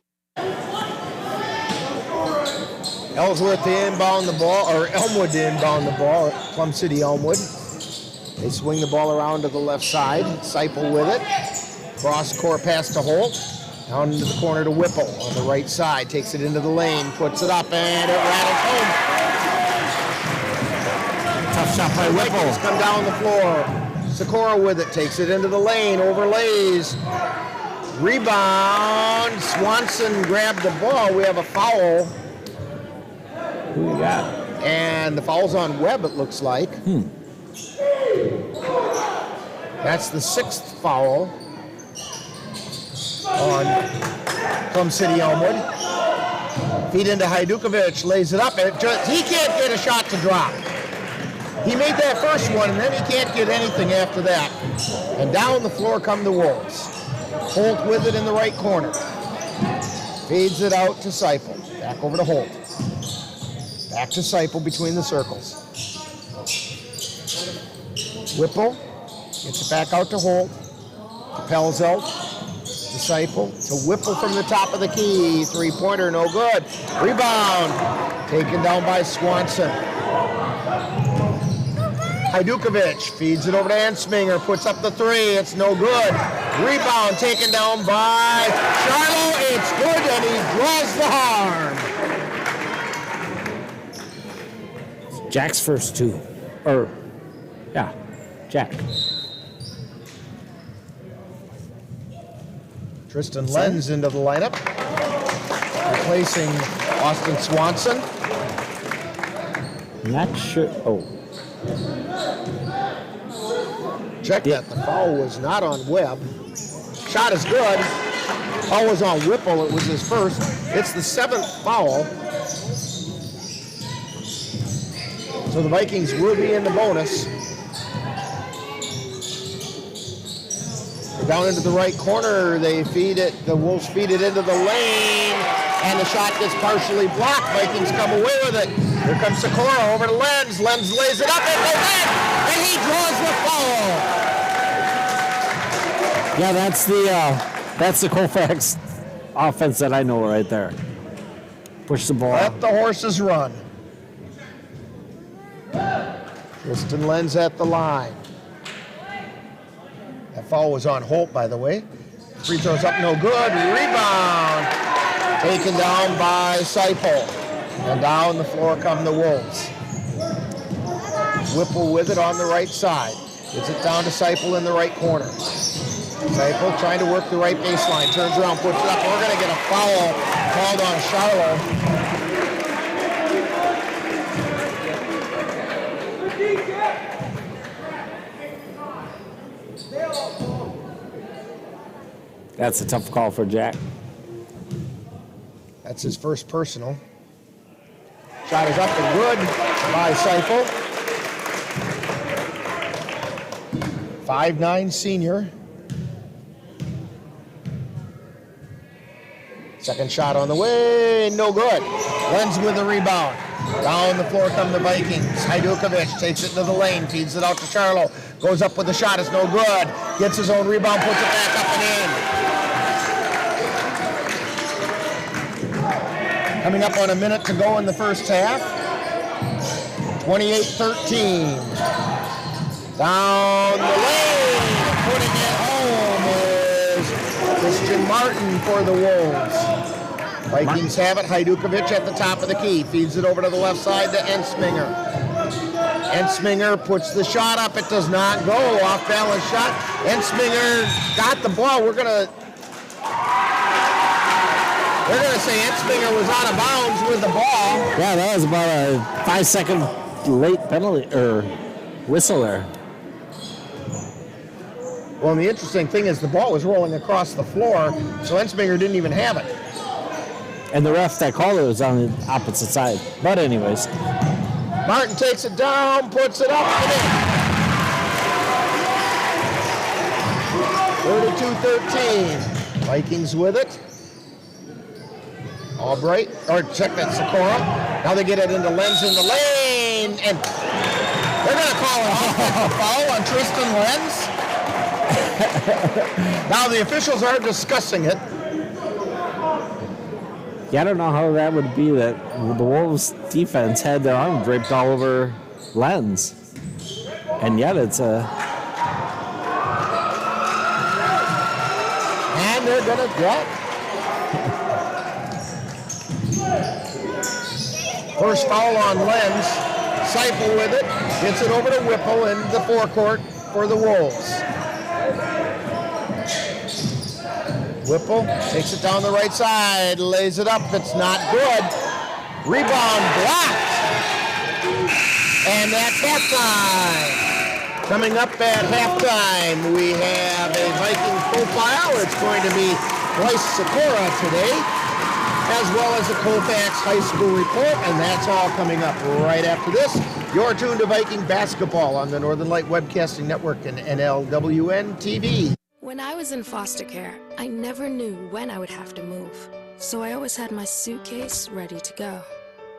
Ellsworth to inbound the ball, or Elmwood to inbound the ball at Plum City-Elmwood. They swing the ball around to the left side. Seipel with it. Cross-court pass to Holt. Down into the corner to Whipple on the right side. Takes it into the lane, puts it up, and it rattles home. Tough shot by Whipple. Come down the floor. Sikora with it. Takes it into the lane, overlays. Rebound. Swanson grabbed the ball. We have a foul. Who we got? And the foul's on Webb, it looks like. That's the 6th foul on Plum City-Elmwood. Feed into Hajdukovic, lays it up. He can't get a shot to drop. He made that first one, and then he can't get anything after that. And down the floor come the Wolves. Holt with it in the right corner. Feeds it out to Seipel. Back over to Holt. Back to Seipel between the circles. Whipple gets it back out to Holt. To Pelzel. To Seipel. To Whipple from the top of the key. Three-pointer, no good. Rebound. Taken down by Swanson. Hajdukovic feeds it over to Ansminger. Puts up the three. It's no good. Rebound taken down by Charlo. It's good, and he draws the harm. Jack's first two. Jack. Tristan Lenz into the lineup, replacing Austin Swanson. Not sure. Check that. The foul was not on Webb. Shot is good. Foul was on Whipple. It was his first. It's the 7th foul. So the Vikings will be in the bonus. Down into the right corner, they feed it. The Wolves feed it into the lane, and the shot gets partially blocked. Vikings come away with it. Here comes Sikora over to Lenz. Lenz lays it up and goes in, and he draws the foul. Yeah, that's the Colfax offense that I know right there. Push the ball. Let the horses run. Tristan Lenz at the line. That foul was on Holt, by the way. Free throws up, no good. Rebound. Taken down by Seipel. And down the floor come the Wolves. Whipple with it on the right side. Gets it down to Seipel in the right corner. Seipel trying to work the right baseline. Turns around, puts it up. We're going to get a foul called on Charlo. That's a tough call for Jack. That's his first personal. Shot is up and good by Seipel. 5'9" senior. Second shot on the way, no good. Lenz with the rebound. Down the floor come the Vikings. Hajdukovic takes it into the lane, feeds it out to Charlo. Goes up with the shot, it's no good. Gets his own rebound, puts it back up and in. Coming up on a minute to go in the first half. 28-13. Down the lane, putting it home is Christian Martin for the Wolves. Vikings have it. Hajdukovic at the top of the key. Feeds it over to the left side to Ensminger. Ensminger puts the shot up. It does not go. Off balance shot. Ensminger got the ball. We're gonna say Ensminger was out of bounds with the ball. Yeah, that was about a 5-second late penalty or whistle there. Well, and the interesting thing is the ball was rolling across the floor, so Ensminger didn't even have it. And the ref that called it was on the opposite side. But anyways. Martin takes it down, puts it up and in. 32-13. Vikings with it. Albright, or check that, Sikora. Now they get it into Lenz in the lane, and they're going to call an offensive foul on Tristan Lenz. Now the officials are discussing it. Yeah, I don't know how that would be that the Wolves defense had their arm draped all over Lenz. And yet it's a... And they're going to get... First foul on Lenz. Seipel with it. Gets it over to Whipple in the forecourt for the Wolves. Whipple takes it down the right side, lays it up, it's not good. Rebound blocked. And that's halftime. Coming up at halftime, we have a Viking profile. It's going to be Bryce Sikora today, as well as a Colfax High School report, and that's all coming up right after this. You're tuned to Viking basketball on the Northern Light Webcasting Network and NLWN-TV. When I was in foster care, I never knew when I would have to move, so I always had my suitcase ready to go.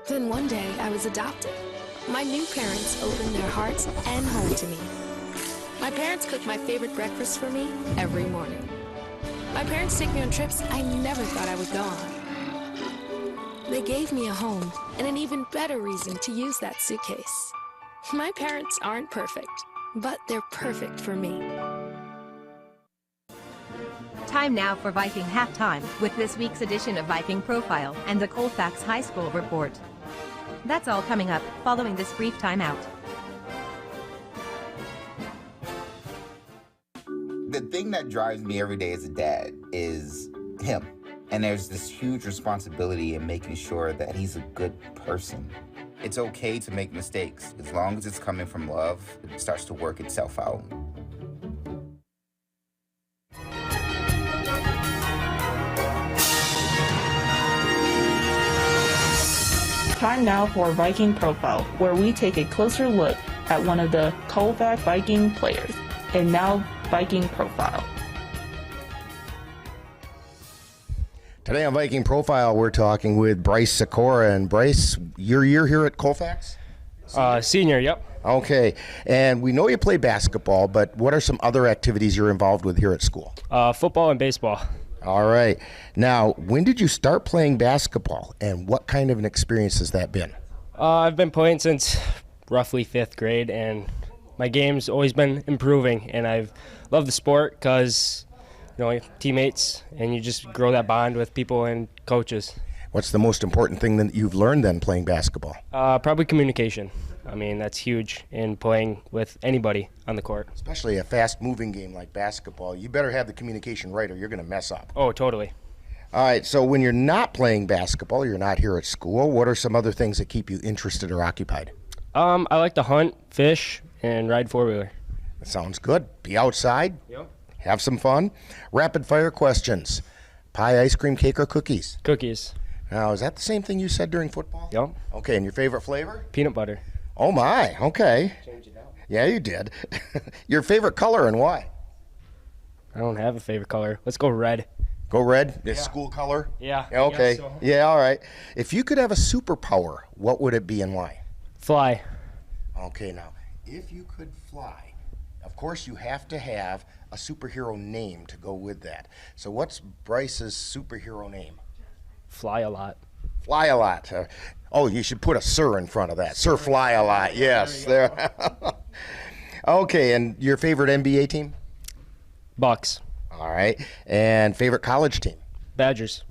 Then one day, I was adopted. My new parents opened their hearts and home to me. My parents cook my favorite breakfast for me every morning. My parents take me on trips I never thought I would go on. They gave me a home and an even better reason to use that suitcase. My parents aren't perfect, but they're perfect for me. Time now for Viking Halftime with this week's edition of Viking Profile and the Colfax High School Report. That's all coming up following this brief timeout. The thing that drives me every day as a dad is him. And there's this huge responsibility in making sure that he's a good person. It's okay to make mistakes. As long as it's coming from love, it starts to work itself out. Time now for Viking Profile, where we take a closer look at one of the Colfax Viking players. And now, Viking Profile. Today on Viking Profile, we're talking with Bryce Sikora. And Bryce, your year here at Colfax? Senior, yep. Okay, and we know you play basketball, but what are some other activities you're involved with here at school? Football and baseball. All right. Now, when did you start playing basketball, and what kind of an experience has that been? I've been playing since roughly 5th grade, and my game's always been improving, and I've loved the sport because, you know, teammates, and you just grow that bond with people and coaches. What's the most important thing that you've learned then playing basketball? Probably communication. I mean, that's huge in playing with anybody on the court. Especially a fast-moving game like basketball. You better have the communication right or you're going to mess up. Oh, totally. All right, so when you're not playing basketball, you're not here at school, what are some other things that keep you interested or occupied? I like to hunt, fish, and ride four-wheeler. That sounds good. Be outside. Yep. Have some fun. Rapid-fire questions. Pie, ice cream, cake, or cookies? Cookies. Now, is that the same thing you said during football? Yep. Okay, and your favorite flavor? Peanut butter. Oh, my. Okay. Change it out. Yeah, you did. Your favorite color and why? I don't have a favorite color. Let's go red. Go red? It's school color? Yeah. Okay. So. Yeah, all right. If you could have a superpower, what would it be and why? Fly. Okay, now, if you could fly, of course you have to have a superhero name to go with that. So what's Bryce's superhero name? Fly a lot. Fly a lot. Oh, you should put a Sir in front of that. Sir Fly a lot. Yes. There. Okay, and your favorite NBA team? Bucks. All right. And favorite college team? Badgers.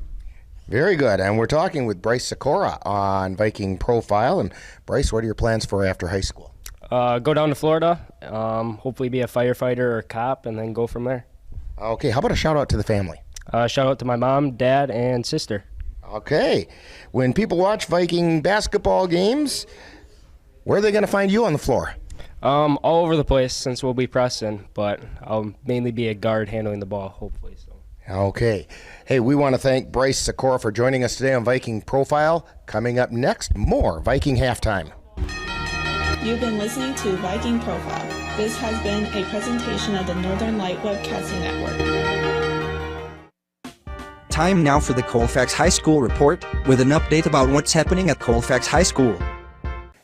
Very good. And we're talking with Bryce Sikora on Viking Profile. And Bryce, what are your plans for after high school? Go down to Florida, hopefully be a firefighter or a cop, and then go from there. Okay. How about a shout out to the family? Shout out to my mom, dad, and sister. Okay. When people watch Viking basketball games, where are they going to find you on the floor? All over the place since we'll be pressing, but I'll mainly be a guard handling the ball, hopefully. So. Okay. Hey, we want to thank Bryce Sikora for joining us today on Viking Profile. Coming up next, more Viking Halftime. You've been listening to Viking Profile. This has been a presentation of the Northern Light Webcasting Network. Time now for the Colfax High School Report with an update about what's happening at Colfax High School.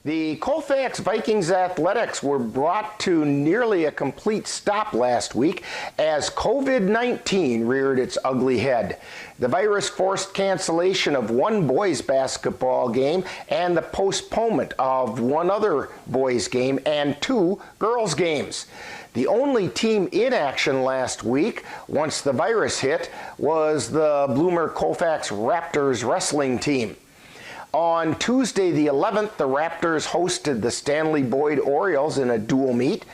The Colfax Vikings athletics were brought to nearly a complete stop last week as COVID-19 reared its ugly head. The virus forced cancellation of one boys basketball game and the postponement of one other boys game and 2 girls games. The only team in action last week, once the virus hit, was the Bloomer Colfax Raptors wrestling team. On Tuesday the 11th, the Raptors hosted the Stanley Boyd Orioles in a dual meet.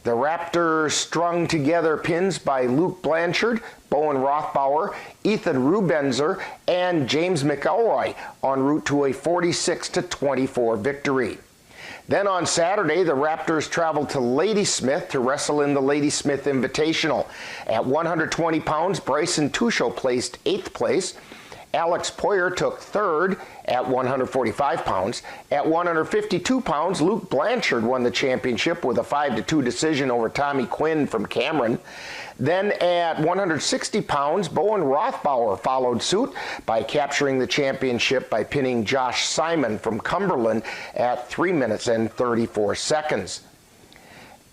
The Raptors strung together pins by Luke Blanchard, Bowen Rothbauer, Ethan Rubenzer, and James McElroy en route to a 46-24 victory. Then on Saturday, the Raptors traveled to Ladysmith to wrestle in the Ladysmith Invitational. At 120 pounds, Bryson Tuchel placed 8th place. Alex Poyer took 3rd at 145 pounds. At 152 pounds, Luke Blanchard won the championship with a 5-2 decision over Tommy Quinn from Cameron. Then at 160 pounds, Bowen Rothbauer followed suit by capturing the championship by pinning Josh Simon from Cumberland at 3 minutes and 34 seconds.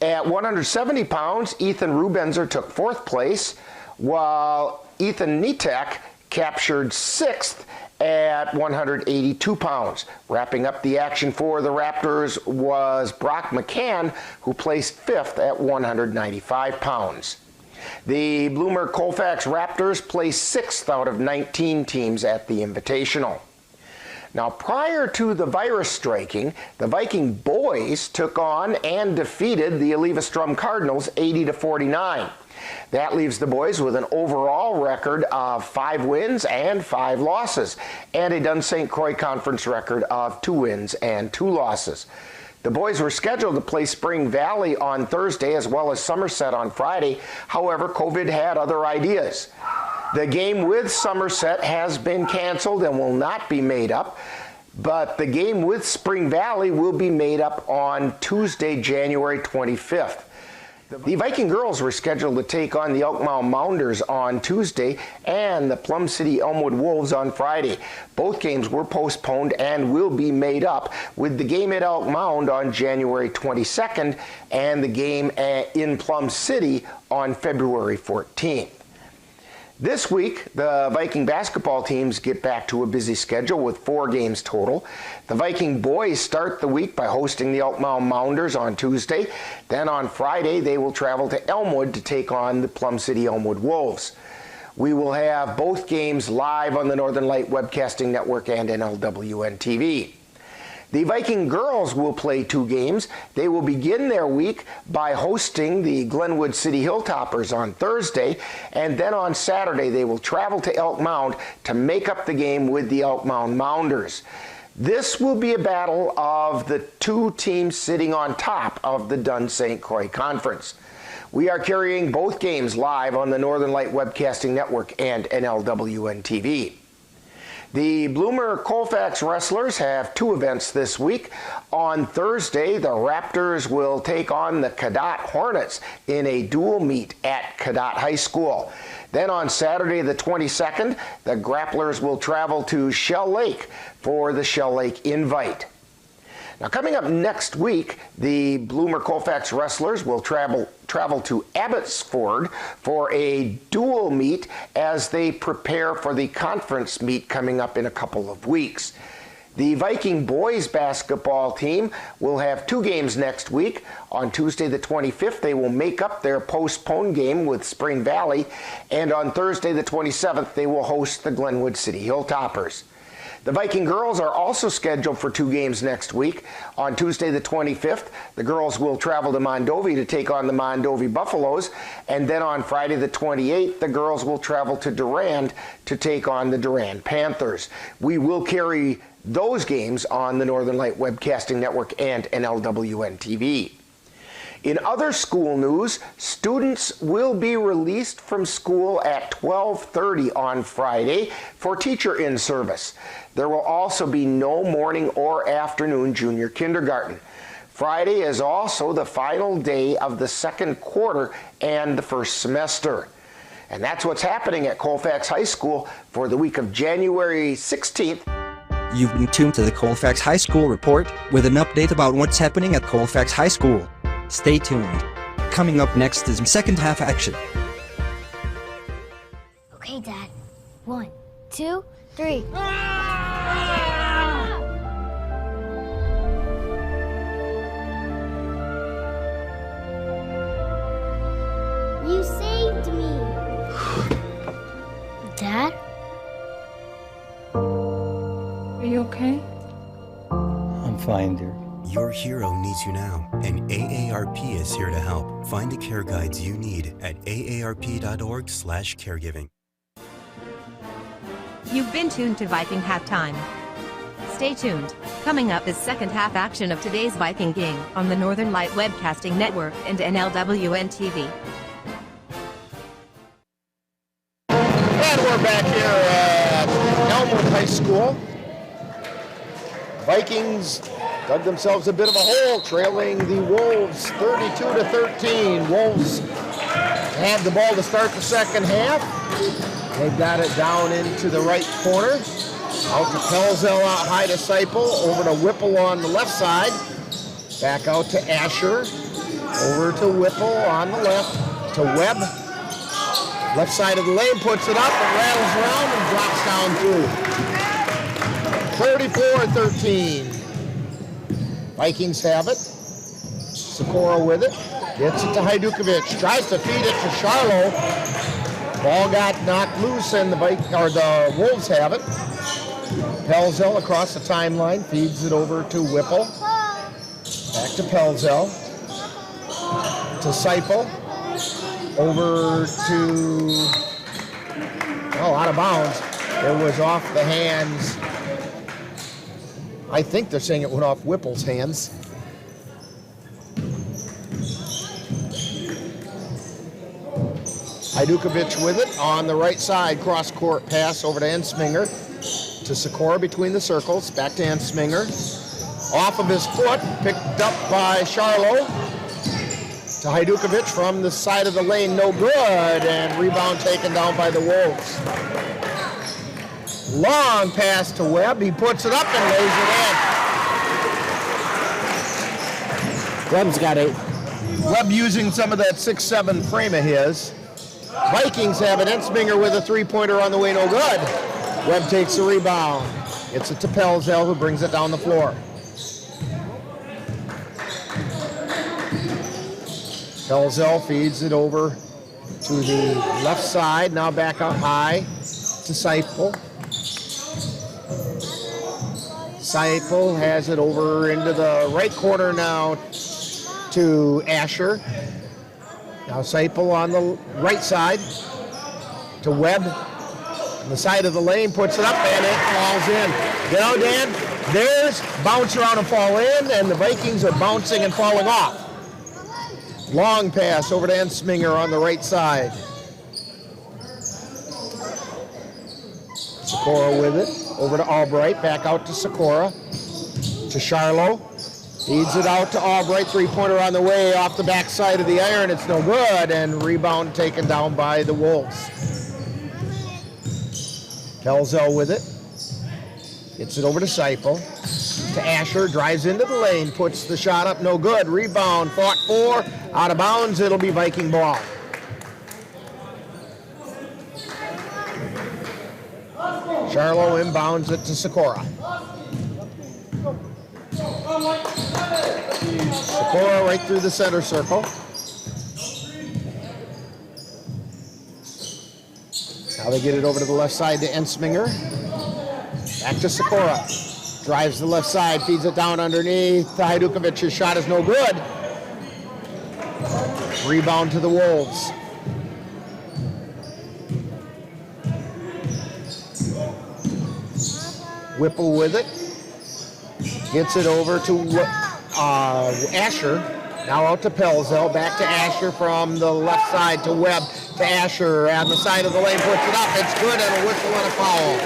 At 170 pounds, Ethan Rubenzer took 4th place, while Ethan Nitak captured 6th at 182 pounds. Wrapping up the action for the Raptors was Brock McCann, who placed 5th at 195 pounds. The Bloomer Colfax Raptors placed 6th out of 19 teams at the Invitational. Now, prior to the virus striking, the Viking boys took on and defeated the Elevestrom Cardinals 80-49. That leaves the boys with an overall record of 5 wins and 5 losses, and a Dun St. Croix Conference record of 2 wins and 2 losses. The boys were scheduled to play Spring Valley on Thursday as well as Somerset on Friday. However, COVID had other ideas. The game with Somerset has been canceled and will not be made up. but the game with Spring Valley will be made up on Tuesday, January 25th. The Viking girls were scheduled to take on the Elk Mound Mounders on Tuesday and the Plum City-Elmwood Wolves on Friday. Both games were postponed and will be made up, with the game at Elk Mound on January 22nd and the game in Plum City on February 14th. This week, the Viking basketball teams get back to a busy schedule with 4 games total. The Viking boys start the week by hosting the Elk Mound Mounders on Tuesday. Then on Friday, they will travel to Elmwood to take on the Plum City-Elmwood Wolves. We will have both games live on the Northern Light Webcasting Network and NLWN-TV. The Viking girls will play 2 games. They will begin their week by hosting the Glenwood City Hilltoppers on Thursday, and then on Saturday they will travel to Elk Mound to make up the game with the Elk Mound Mounders. This will be a battle of the 2 teams sitting on top of the Dunn St. Croix Conference. We are carrying both games live on the Northern Light Webcasting Network and NLWN-TV. The Bloomer Colfax wrestlers have 2 events this week. On Thursday, the Raptors will take on the Cadott Hornets in a dual meet at Cadott High School. Then on Saturday the 22nd, the Grapplers will travel to Shell Lake for the Shell Lake Invite. Now, coming up next week, the Bloomer Colfax wrestlers will travel to Abbotsford for a dual meet as they prepare for the conference meet coming up in a couple of weeks. The Viking boys basketball team will have 2 games next week. On Tuesday the 25th, they will make up their postponed game with Spring Valley, and on Thursday the 27th, they will host the Glenwood City Hilltoppers. The Viking girls are also scheduled for 2 games next week. On Tuesday the 25th, the girls will travel to Mondovi to take on the Mondovi Buffaloes, and then on Friday the 28th, the girls will travel to Durand to take on the Durand Panthers. We will carry those games on the Northern Light Webcasting Network and NLWN-TV. In other school news, students will be released from school at 12:30 on Friday for teacher in-service. There will also be no morning or afternoon junior kindergarten. Friday is also the final day of the second quarter and the first semester. And that's what's happening at Colfax High School for the week of January 16th. You've been tuned to the Colfax High School Report with an update about what's happening at Colfax High School. Stay tuned. Coming up next is second half action. Okay, Dad. 1, 2, 3. You saved me. Dad? Are you okay? I'm fine, dear. Your hero needs you now, and AARP is here to help. Find the care guides you need at aarp.org/caregiving. You've been tuned to Viking Halftime. Stay tuned. Coming up is second half action of today's Viking game on the Northern Light Webcasting Network and NLWN-TV. And we're back here at Elmwood High School. Vikings dug themselves a bit of a hole, trailing the Wolves 32-13. Wolves had the ball to start the second half. They've got it down into the right corner. Out to Pelzel, out high to Seipel, over to Whipple on the left side. Back out to Asher, over to Whipple on the left, to Webb. Left side of the lane, puts it up and rattles around and drops down through. 34-13. Vikings have it. Sikora with it. Gets it to Hajdukovic. Tries to feed it to Charlo. Ball got knocked loose and the Wolves have it. Pelzel across the timeline. Feeds it over to Whipple. Back to Pelzel. To Seipel. Over to... out of bounds. It was off the hands. I think they're saying it went off Whipple's hands. Hajdukovic with it on the right side. Cross-court pass over to Ensminger. To Sikora between the circles. Back to Ensminger. Off of his foot. Picked up by Charlo. To Hajdukovic from the side of the lane. No good. And rebound taken down by the Wolves. Long pass to Webb. He puts it up and lays it in. Webb's got 8. Webb using some of that 6'7" frame of his. Vikings have it. Ensminger with a three-pointer on the way, no good. Webb takes the rebound. It's it to Pelzel, who brings it down the floor. Pelzel feeds it over to the left side. Now back out high to Seipel. Seipel has it over into the right corner now to Asher. Now Seipel on the right side to Webb. On the side of the lane, puts it up and it falls in. You know, Dan, there's bounce around and fall in, and the Vikings are bouncing and falling off. Long pass over to Ensminger on the right side. Sikora with it. Over to Albright. Back out to Sikora. To Charlo. Feeds it out to Albright. Three-pointer on the way off the backside of the iron. It's no good. And rebound taken down by the Wolves. Pelzel with it. Gets it over to Seipel. To Asher. Drives into the lane. Puts the shot up. No good. Rebound. Fought for. Out of bounds. It'll be Viking ball. Charlo inbounds it to Sikora. Sikora right through the center circle. Now they get it over to the left side to Ensminger. Back to Sikora. Drives the left side, feeds it down underneath. Hajdukovic's shot is no good. Rebound to the Wolves. Whipple with it. Gets it over to Asher. Now out to Pelzel. Back to Asher from the left side to Webb. To Asher on the side of the lane. Puts it up. It's good and a whistle and a foul.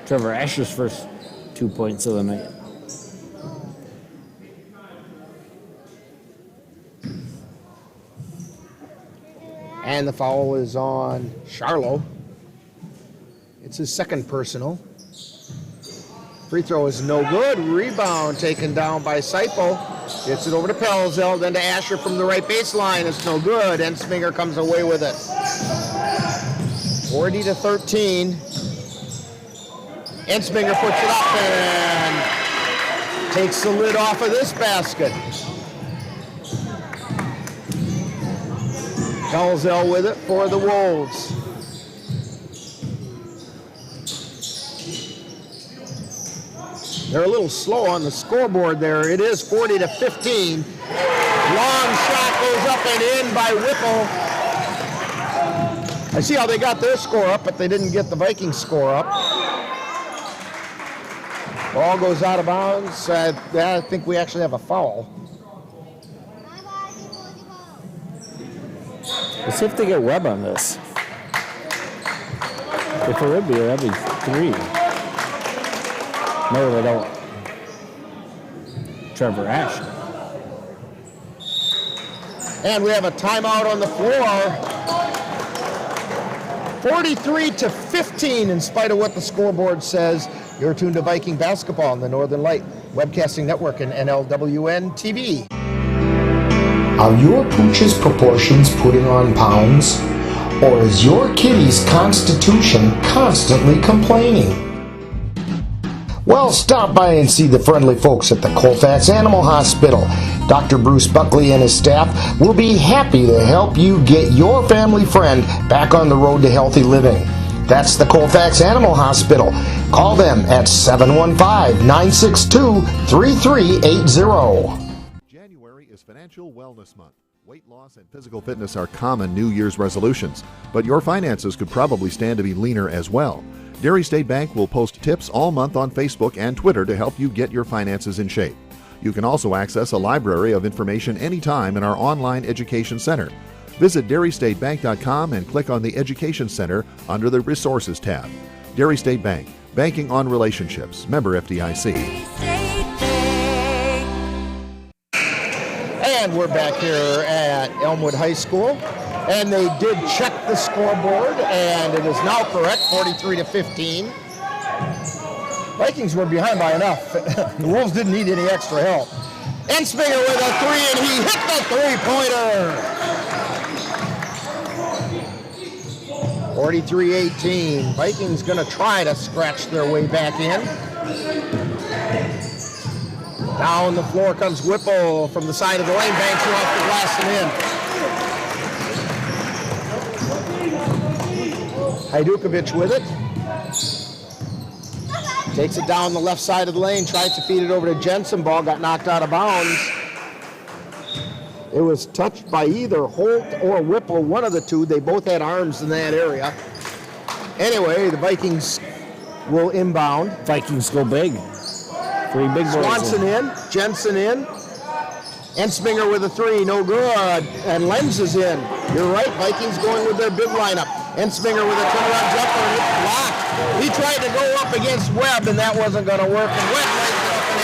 Trevor Asher's first 2 points of the night. And the foul is on Charlo. It's his second personal. Free throw is no good. Rebound taken down by Seipel. Gets it over to Pelzel, then to Asher from the right baseline. It's no good. Ensminger comes away with it. 40-13. Ensminger puts it up and takes the lid off of this basket. Pelzel with it for the Wolves. They're a little slow on the scoreboard there. It is 40-15. Long shot goes up and in by Whipple. I see how they got their score up, but they didn't get the Vikings score up. Ball goes out of bounds. I think we actually have a foul. Let's see if they get Webb on this. If it would be, that'd be 3. No, they don't. Trevor Asher. And we have a timeout on the floor. 43-15 in spite of what the scoreboard says. You're tuned to Viking basketball on the Northern Light Webcasting Network and NLWN-TV. Are your pooch's proportions putting on pounds? Or is your kitty's constitution constantly complaining? Well, stop by and see the friendly folks at the Colfax Animal Hospital. Dr. Bruce Buckley and his staff will be happy to help you get your family friend back on the road to healthy living. That's the Colfax Animal Hospital. Call them at 715-962-3380. January is Financial Wellness Month. Weight loss and physical fitness are common New Year's resolutions, but your finances could probably stand to be leaner as well. Dairy State Bank will post tips all month on Facebook and Twitter to help you get your finances in shape. You can also access a library of information anytime in our online education center. Visit DairyStateBank.com and click on the Education Center under the Resources tab. Dairy State Bank, banking on relationships. Member FDIC. And we're back here at Elmwood High School. And they did check the scoreboard, and it is now correct, 43-15. Vikings were behind by enough. The Wolves didn't need any extra help. Ensminger with a three, and he hit the three-pointer. 43-18. Vikings going to try to scratch their way back in. Down the floor comes Whipple from the side of the lane, banks it off the glass and in. Hajdukovic with it. Takes it down the left side of the lane, tries to feed it over to Jensen. Ball got knocked out of bounds. It was touched by either Holt or Whipple, one of the two. They both had arms in that area. Anyway, the Vikings will inbound. Vikings go big. Three big boys. Swanson in, Jensen in. Ensminger with a three, no good. And Lenz is in. You're right, Vikings going with their big lineup. Ensminger with a turnaround jumper, and it's blocked. He tried to go up against Webb, and that wasn't going to work. And Webb lays it up and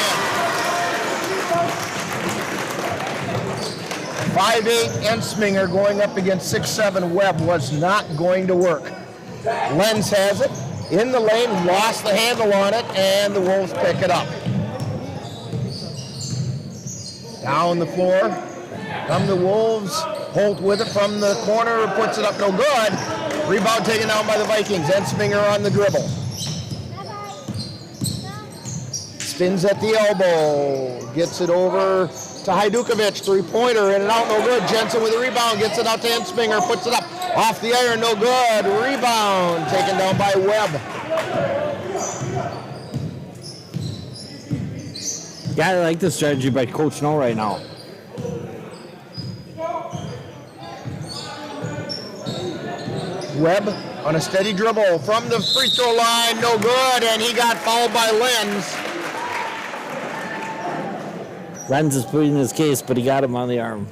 in. 5'8" Ensminger going up against 6'7" Webb was not going to work. Lenz has it in the lane, lost the handle on it, and the Wolves pick it up. Down the floor come the Wolves. Holt with it from the corner, puts it up, no good. Rebound taken down by the Vikings. Ensminger on the dribble. Spins at the elbow. Gets it over to Hajdukovic. Three-pointer, in and out, no good. Jensen with a rebound, gets it out to Ensminger, puts it up. Off the iron, no good. Rebound taken down by Webb. Yeah, I like this strategy by Coach No right now. Webb on a steady dribble from the free throw line, no good, and he got fouled by Lenz. Lenz is putting his case, but he got him on the arm.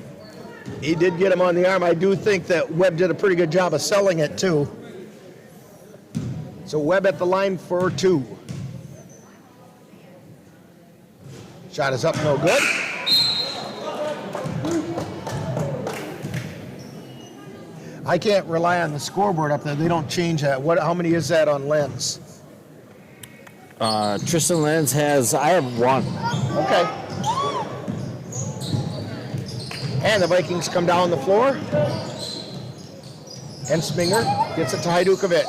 He did get him on the arm. I do think that Webb did a pretty good job of selling it, too. So Webb at the line for two. Shot is up, no good. I can't rely on the scoreboard up there. They don't change that. How many is that on Lenz? Tristan Lenz has, I have one. Okay. And the Vikings come down the floor. Ensminger gets it to Hajdukovic.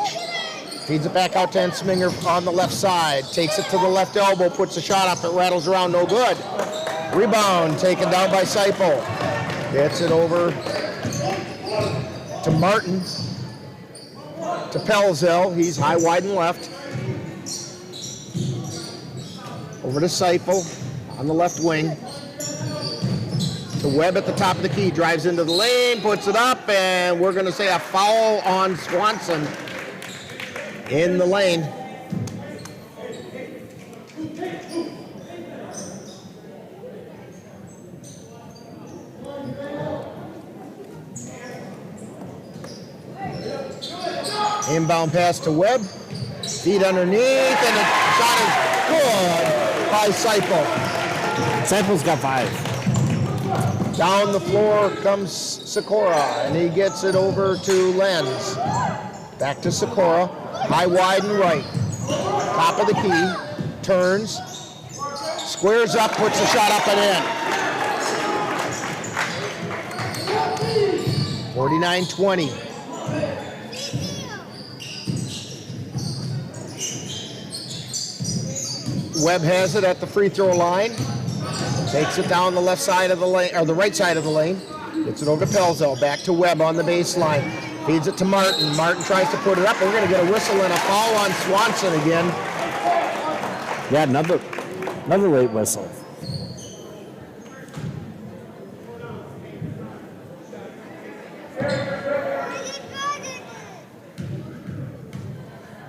Feeds it back out to Ensminger on the left side. Takes it to the left elbow, puts a shot up, it rattles around, no good. Rebound taken down by Seipel. Gets it over to Martin. To Pelzel, he's high, wide, and left. Over to Seipel on the left wing. To Webb at the top of the key, drives into the lane, puts it up, and we're going to say a foul on Swanson in the lane. Inbound pass to Webb. Feet underneath, and the shot is good by Seipel. Seipel's got 5. Down the floor comes Sikora, and he gets it over to Lenz. Back to Sikora, high, wide, and right. Top of the key, turns, squares up, puts the shot up and in. 49-20. Webb has it at the free throw line. Takes it down the left side of the lane, or the right side of the lane. Gets it over to Pelzel. Back to Webb on the baseline. Feeds it to Martin. Martin tries to put it up. We're going to get a whistle and a foul on Swanson again. Yeah, another late whistle.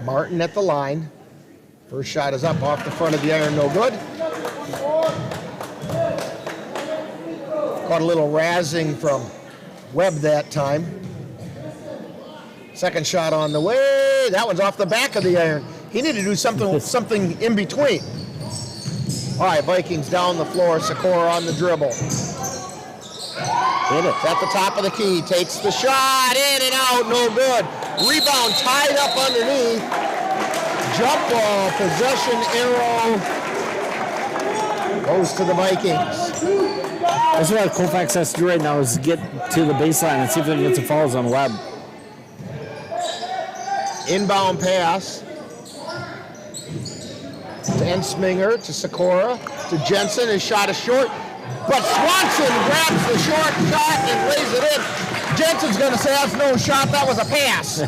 Martin at the line. First shot is up off the front of the iron, no good. Caught a little razzing from Webb that time. Second shot on the way. That one's off the back of the iron. He needed to do something in between. All right, Vikings down the floor. Sikora on the dribble. Hit it. At the top of the key. Takes the shot. In and out. No good. Rebound tied up underneath. Jump ball. Possession arrow. Goes to the Vikings. That's what Colfax has to do right now is get to the baseline and see if they can get some fouls on Webb. Inbound pass to Ensminger, to Sikora, to Jensen. His shot is short, but Swanson grabs the short shot and lays it in. Jensen's going to say that's no shot, that was a pass.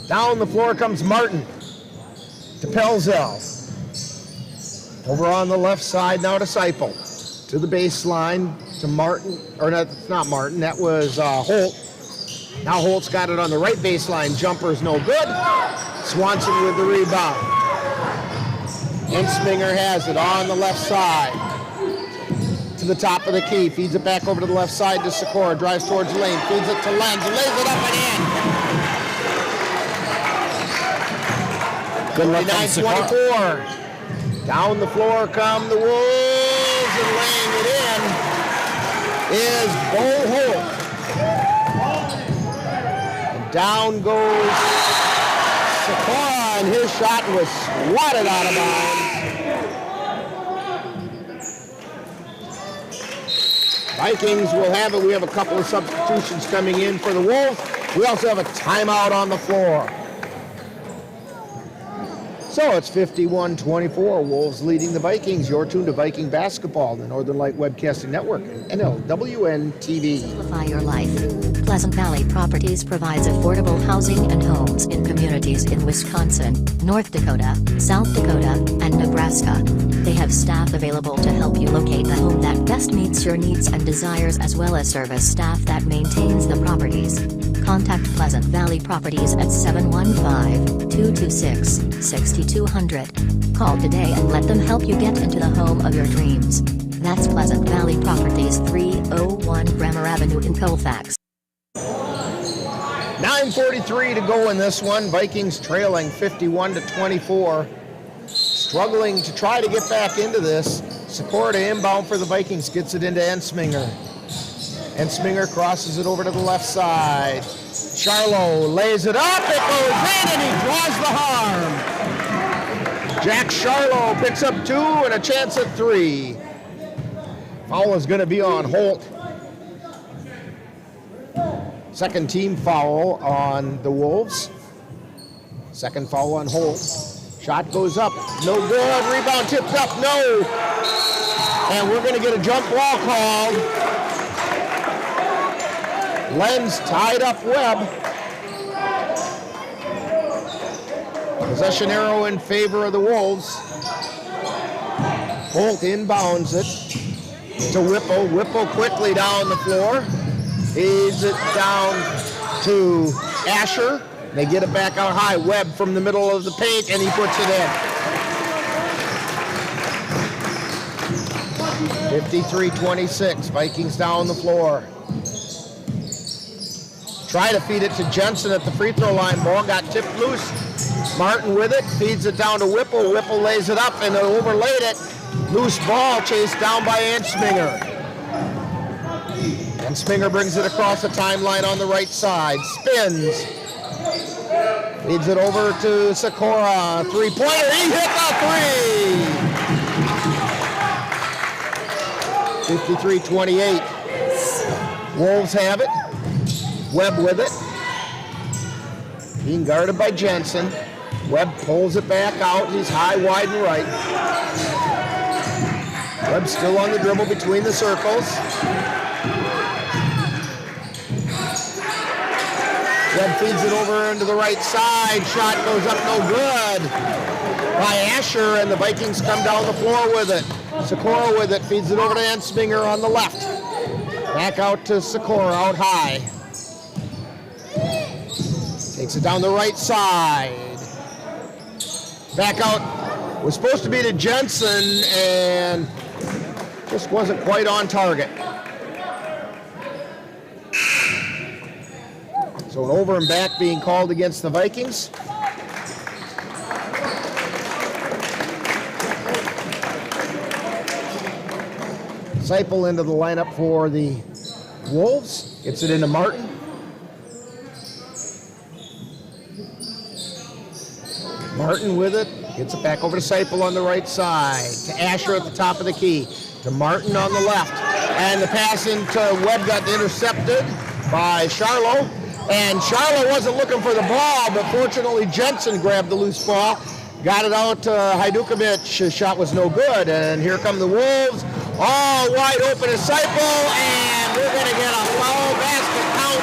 Down the floor comes Martin to Pelzel. Over on the left side now to Seipel. To the baseline to Martin, or that's not Martin, that was Holt. Now Holt's got it on the right baseline. Jumper's no good. Swanson with the rebound. Ensminger has it on the left side. To the top of the key. Feeds it back over to the left side to Sikora. Drives towards the lane. Feeds it to Lenz. Lays it up and in. Good luck on Sikora. 29-24. Down the floor come the Wolves, and laying it in is Bo Holt. And down goes Sikora, and his shot was swatted out of bounds. Vikings will have it. We have a couple of substitutions coming in for the Wolves. We also have a timeout on the floor. So it's 51-24, Wolves leading the Vikings. You're tuned to Viking Basketball, the Northern Light Webcasting Network, and NLWN-TV. Simplify your life. Pleasant Valley Properties provides affordable housing and homes in communities in Wisconsin, North Dakota, South Dakota, and Nebraska. They have staff available to help you locate the home that best meets your needs and desires, as well as service staff that maintains the properties. Contact Pleasant Valley Properties at 715-226-6200. Call today and let them help you get into the home of your dreams. That's Pleasant Valley Properties, 301 Grammar Avenue in Colfax. 9:43 to go in this one. Vikings trailing 51-24. Struggling to try to get back into this. Sikora to inbound for the Vikings. Gets it into Ensminger. Ensminger crosses it over to the left side. Charlo lays it up. It goes in and he draws the harm. Jack Charlo picks up 2 and a chance at 3. Foul is going to be on Holt. Second team foul on the Wolves. Second foul on Holt. Shot goes up. No good. Rebound tipped up. No. And we're going to get a jump ball called. Lenz tied up Webb. Possession arrow in favor of the Wolves. Holt inbounds it to Whipple. Whipple quickly down the floor. Feeds it down to Asher. They get it back out high. Webb from the middle of the paint, and he puts it in. 53-26. Vikings down the floor. Try to feed it to Jensen at the free throw line. Ball got tipped loose. Martin with it. Feeds it down to Whipple. Whipple lays it up and overlaid it. Loose ball chased down by Ensminger. Ensminger brings it across the timeline on the right side. Spins. Feeds it over to Sikora. Three-pointer. He hit the three! 53-28. Wolves have it. Webb with it. Being guarded by Jensen. Webb pulls it back out. He's high, wide, and right. Webb still on the dribble between the circles. Webb feeds it over into the right side. Shot goes up, no good. By Asher, and the Vikings come down the floor with it. Sikora with it. Feeds it over to Ensminger on the left. Back out to Sikora, out high. Takes it down the right side. Back out. Was supposed to be to Jensen and just wasn't quite on target. So an over and back being called against the Vikings. Seipel into the lineup for the Wolves. Gets it into Martin. Martin with it. Gets it back over to Seipel on the right side. To Asher at the top of the key. To Martin on the left. And the pass into Webb got intercepted by Charlo. And Charlo wasn't looking for the ball, but fortunately Jensen grabbed the loose ball. Got it out to Hajdukovic. His shot was no good. And here come the Wolves. All wide open to Seipel. And we're going to get a foul basket count.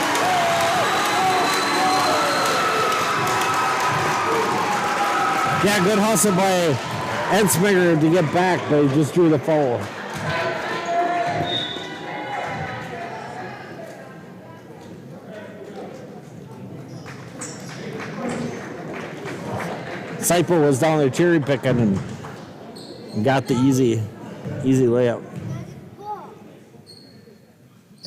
Yeah, good hustle by Ensminger to get back, but he just drew the foul. Seipel was down there cherry picking and got the easy layup.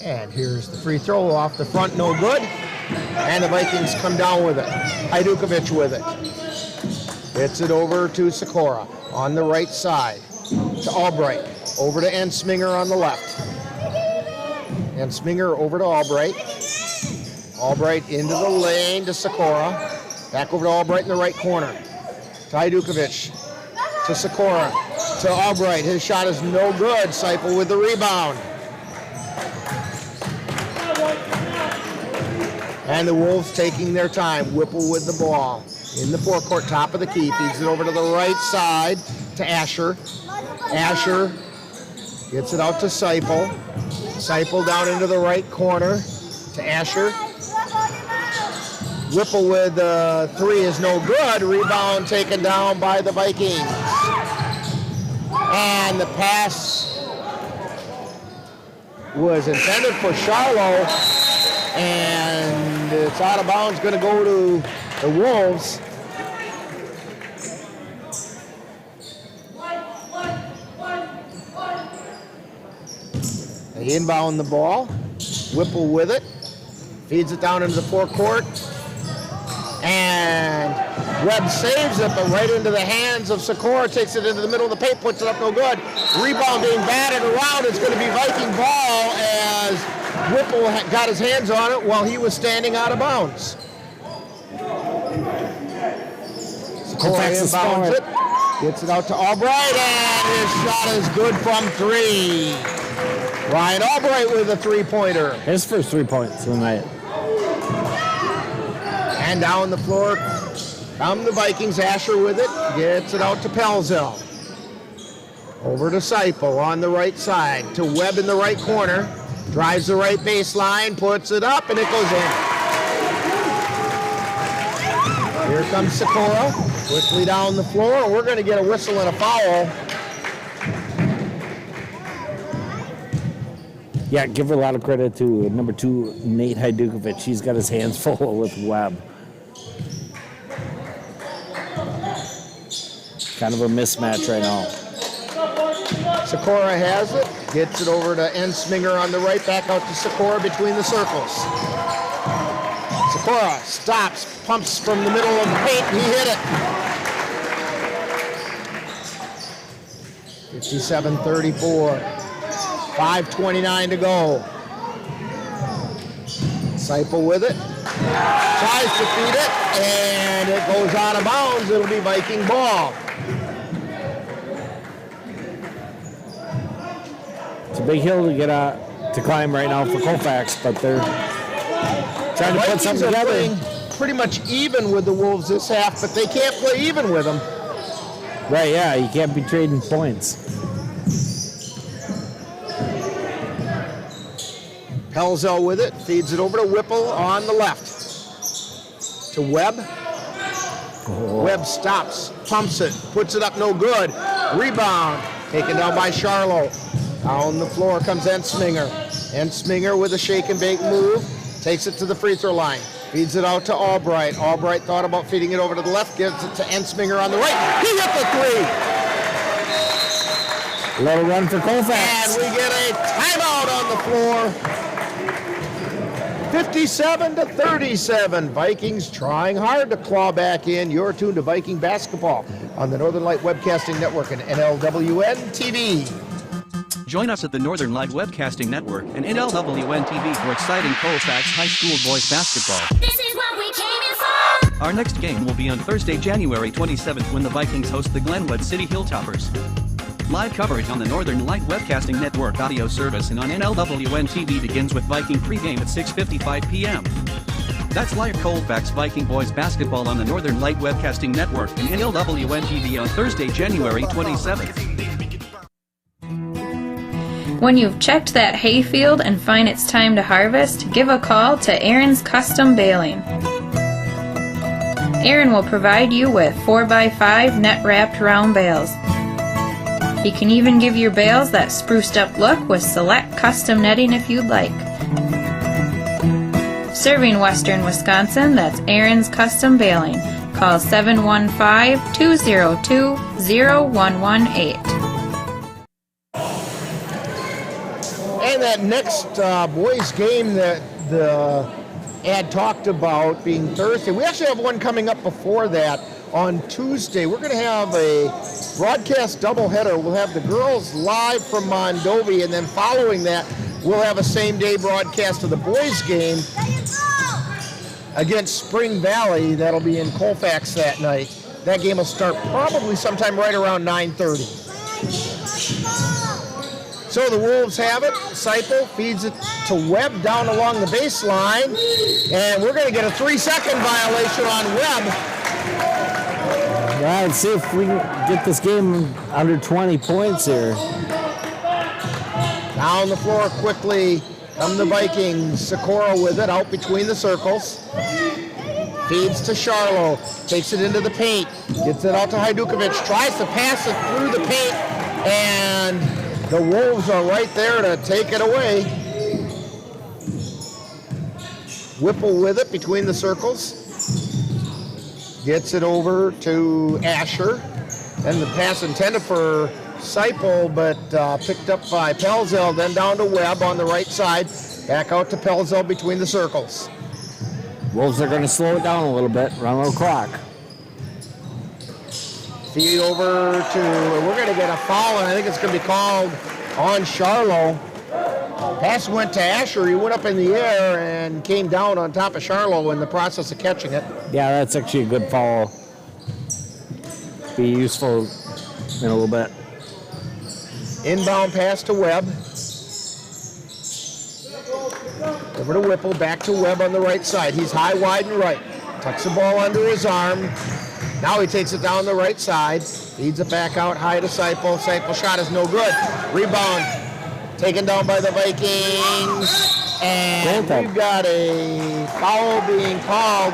And here's the free throw off the front, no good. And the Vikings come down with it. Hajdukovic with it. Gets it over to Sikora on the right side. To Albright. Over to Ensminger on the left. Ensminger over to Albright. Albright into the lane to Sikora. Back over to Albright in the right corner. To Hajdukovic. To Sikora. To Albright. His shot is no good. Seipel with the rebound. And the Wolves taking their time. Whipple with the ball. In the forecourt, top of the key. Feeds it over to the right side to Asher. Asher gets it out to Seipel. Seipel down into the right corner to Asher. Whipple with three is no good. Rebound taken down by the Vikings. And the pass was intended for Charlo. And it's out of bounds, going to go to the Wolves. They inbound the ball. Whipple with it. Feeds it down into the forecourt. And Webb saves it, but right into the hands of Sikora. Takes it into the middle of the paint, puts it up no good. Rebound being batted around. It's going to be Viking ball as Whipple got his hands on it while he was standing out of bounds. Sikora inbounds it. Gets it out to Albright, and his shot is good from three. Ryan Albright with a three-pointer. His first 3 points of the night. And down the floor come the Vikings. Asher with it. Gets it out to Pelzel. Over to Seipel on the right side. To Webb in the right corner. Drives the right baseline. Puts it up, and it goes in. Here comes Sikora. Quickly down the floor. We're going to get a whistle and a foul. Yeah, give a lot of credit to number 2, Nate Hajdukovic. He's got his hands full with Webb. Kind of a mismatch right now. Sikora has it. Gets it over to Ensminger on the right. Back out to Sikora between the circles. Sikora stops, pumps from the middle of the paint. He hit it. 57-34. 5:29 to go. Seipel with it. Tries to feed it, and it goes out of bounds. It'll be Viking ball. It's a big hill to get to climb right now for Colfax, but they're trying to put something together. Playing pretty much even with the Wolves this half, but they can't play even with them. Right, yeah, you can't be trading points. Pelzel with it, feeds it over to Whipple on the left. To Webb. Oh. Webb stops, pumps it, puts it up no good. Rebound, taken down by Charlo. Down the floor comes Ensminger. Ensminger with a shake and bake move, takes it to the free throw line. Feeds it out to Albright. Albright thought about feeding it over to the left, gives it to Ensminger on the right. He hit the three. Little run for Colfax. And we get a timeout on the floor. 57-37. Vikings trying hard to claw back in. You're tuned to Viking basketball on the Northern Light Webcasting Network and NLWN-TV. Join us at the Northern Light Webcasting Network and NLWN-TV for exciting Colfax High School boys basketball. This is what we came in for! Our next game will be on Thursday, January 27th when the Vikings host the Glenwood City Hilltoppers. Live coverage on the Northern Light Webcasting Network audio service and on NLWN-TV begins with Viking pregame at 6:55 p.m. That's live Colfax Viking Boys Basketball on the Northern Light Webcasting Network and NLWN-TV on Thursday, January 27th. When you've checked that hayfield and find it's time to harvest, give a call to Aaron's Custom Baling. Aaron will provide you with 4x5 net-wrapped round bales. He can even give your bales that spruced up look with select custom netting if you'd like. Serving Western Wisconsin, that's Aaron's Custom Baling. Call 715-202-0118. And that next boys game that the ad talked about being Thursday, we actually have one coming up before that on Tuesday. We're going to have a broadcast doubleheader. We'll have the girls live from Mondovi, and then following that, we'll have a same-day broadcast of the boys game against Spring Valley. That'll be in Colfax that night. That game will start probably sometime right around 9:30. So the Wolves have it. Seipel feeds it to Webb down along the baseline, and we're going to get a 3-second violation on Webb. Yeah, let's see if we can get this game under 20 points here. Down the floor quickly come the Vikings. Sikora with it out between the circles. Feeds to Charlo. Takes it into the paint. Gets it out to Hajdukovic. Tries to pass it through the paint. And the Wolves are right there to take it away. Whipple with it between the circles. Gets it over to Asher. And the pass intended for Seipel, but picked up by Pelzel, then down to Webb on the right side. Back out to Pelzel between the circles. Wolves are going to slow it down a little bit, run a little clock. Feed over to, we're going to get a foul, and I think it's going to be called on Charlo. Pass went to Asher. He went up in the air and came down on top of Charlo in the process of catching it. Yeah, that's actually a good foul. Be useful in a little bit. Inbound pass to Webb. Over to Whipple, back to Webb on the right side. He's high, wide, and right. Tucks the ball under his arm. Now he takes it down the right side. Feeds it back out high to Seipel. Seipel shot is no good. Rebound taken down by the Vikings. And we've got a foul being called.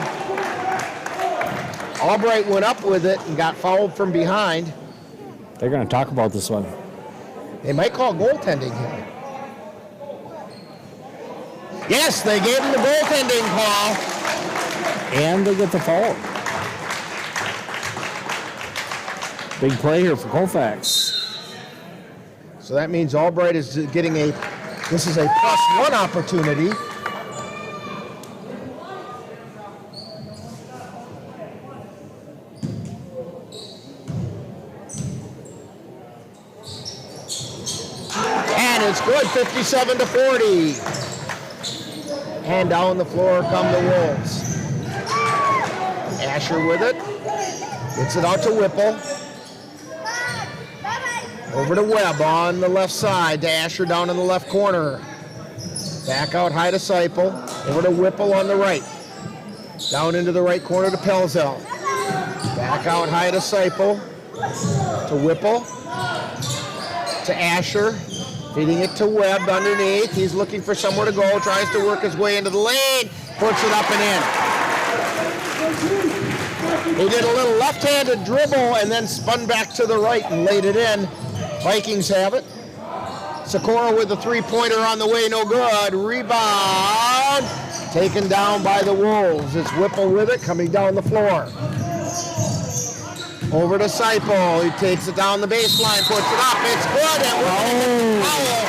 Albright went up with it and got fouled from behind. They're going to talk about this one. They might call goaltending here. Yes, they gave him the goaltending call. And they get the foul. Big play here for Colfax. So that means Albright is getting this is a +1 opportunity. And it's good, 57-40. And down the floor come the Wolves. Asher with it. Gets it out to Whipple. Over to Webb on the left side to Asher down in the left corner. Back out high to Seipel. Over to Whipple on the right. Down into the right corner to Pelzel. Back out high to Seipel. To Whipple. To Asher. Feeding it to Webb underneath. He's looking for somewhere to go. Tries to work his way into the lane. Puts it up and in. He did a little left-handed dribble and then spun back to the right and laid it in. Vikings have it. Sikora with the three-pointer on the way, no good. Rebound. Taken down by the Wolves. It's Whipple with it, coming down the floor. Over to Seipel. He takes it down the baseline, puts it up. It's good. And foul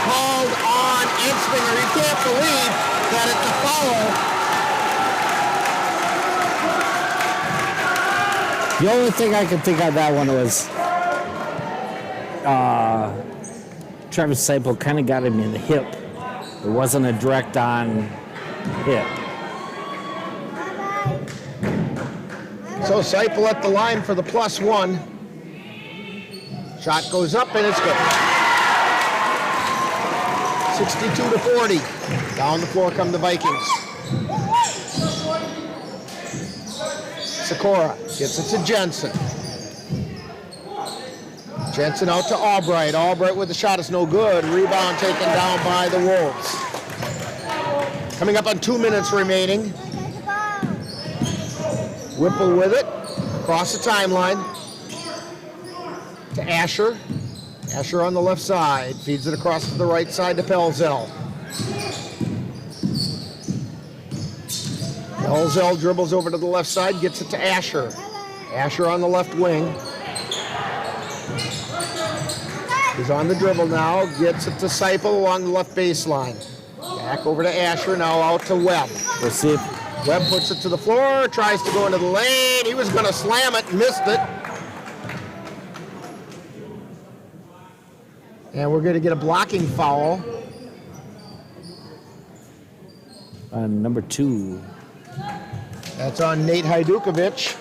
called on Enspinger. You can't believe at it to foul. The only thing I could think on that one was Travis Seipel kind of got him in the hip. It wasn't a direct on hit. So Seipel at the line for the +1. Shot goes up and it's good. 62-40. Down the floor come the Vikings. Sikora gets it to Jensen. Jensen out to Albright. Albright with the shot is no good. Rebound taken down by the Wolves. Coming up on 2 minutes remaining. Whipple with it. Across the timeline. To Asher. Asher on the left side. Feeds it across to the right side to Pelzel. Pelzel dribbles over to the left side. Gets it to Asher. Asher on the left wing. He's on the dribble now, gets it to Seipel along the left baseline. Back over to Asher, now out to Webb. We'll see if Webb puts it to the floor, tries to go into the lane. He was going to slam it, missed it. And we're going to get a blocking foul. On number 2. That's on Nate Hajdukovic.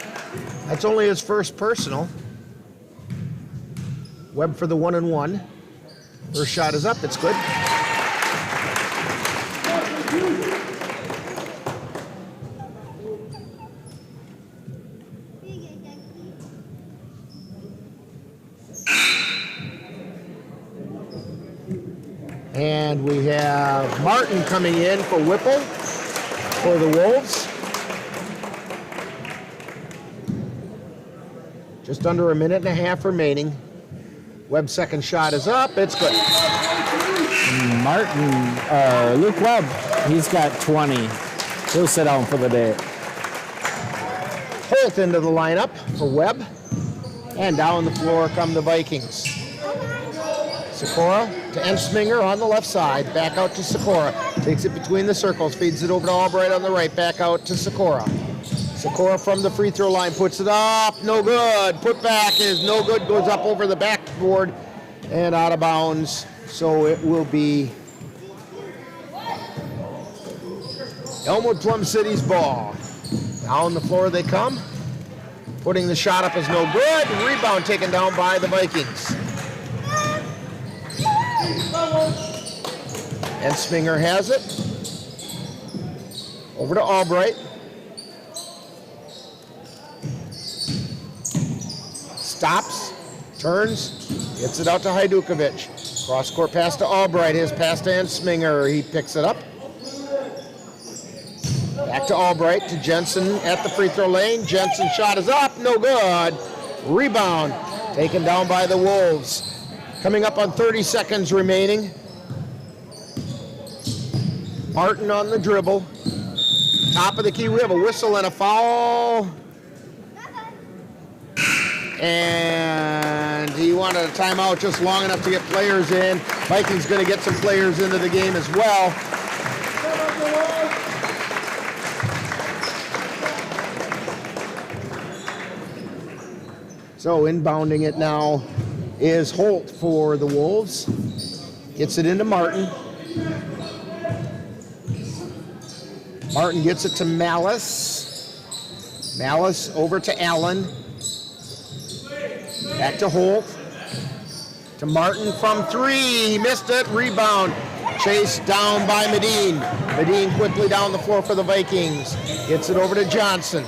That's only his first personal. Webb for the 1-and-1. First shot is up, it's good. And we have Martin coming in for Whipple for the Wolves. Just under a minute and a half remaining. Webb's second shot is up. It's good. Luke Webb, he's got 20. He'll sit down for the day. Holt into the lineup for Webb. And down the floor come the Vikings. Sikora to Ensminger on the left side. Back out to Sikora. Takes it between the circles. Feeds it over to Albright on the right. Back out to Sikora. Sikora from the free throw line puts it up, no good. Put back is no good, goes up over the backboard and out of bounds. So it will be Elmwood Plum City's ball. Down the floor they come. Putting the shot up is no good. Rebound taken down by the Vikings. And Sminger has it. Over to Albright. Stops, turns, gets it out to Hajdukovic. Cross-court pass to Albright, his pass to Ensminger. He picks it up. Back to Albright, to Jensen at the free throw lane. Jensen's shot is up, no good. Rebound, taken down by the Wolves. Coming up on 30 seconds remaining. Martin on the dribble. Top of the key, we have a whistle and a foul. And he wanted a timeout just long enough to get players in. Vikings going to get some players into the game as well. So inbounding it now is Holt for the Wolves. Gets it into Martin. Martin gets it to Malice. Malice over to Allen. Back to Holt. To Martin from 3. He missed it. Rebound. Chased down by Medine. Medine quickly down the floor for the Vikings. Gets it over to Johnson.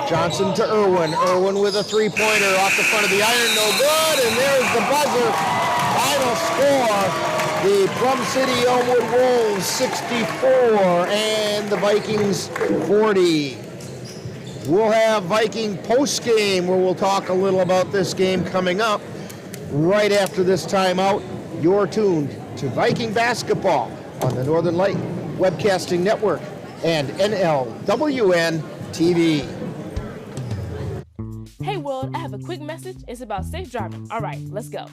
Johnson to Irwin. Irwin with a three-pointer off the front of the iron. No good. And there's the buzzer. Final score. The Plum City-Elmwood Wolves 64 and the Vikings 40. We'll have Viking postgame where we'll talk a little about this game coming up right after this timeout. You're tuned to Viking basketball on the Northern Light Webcasting Network and NLWN-TV. Hey world, I have a quick message. It's about safe driving. All right, let's go.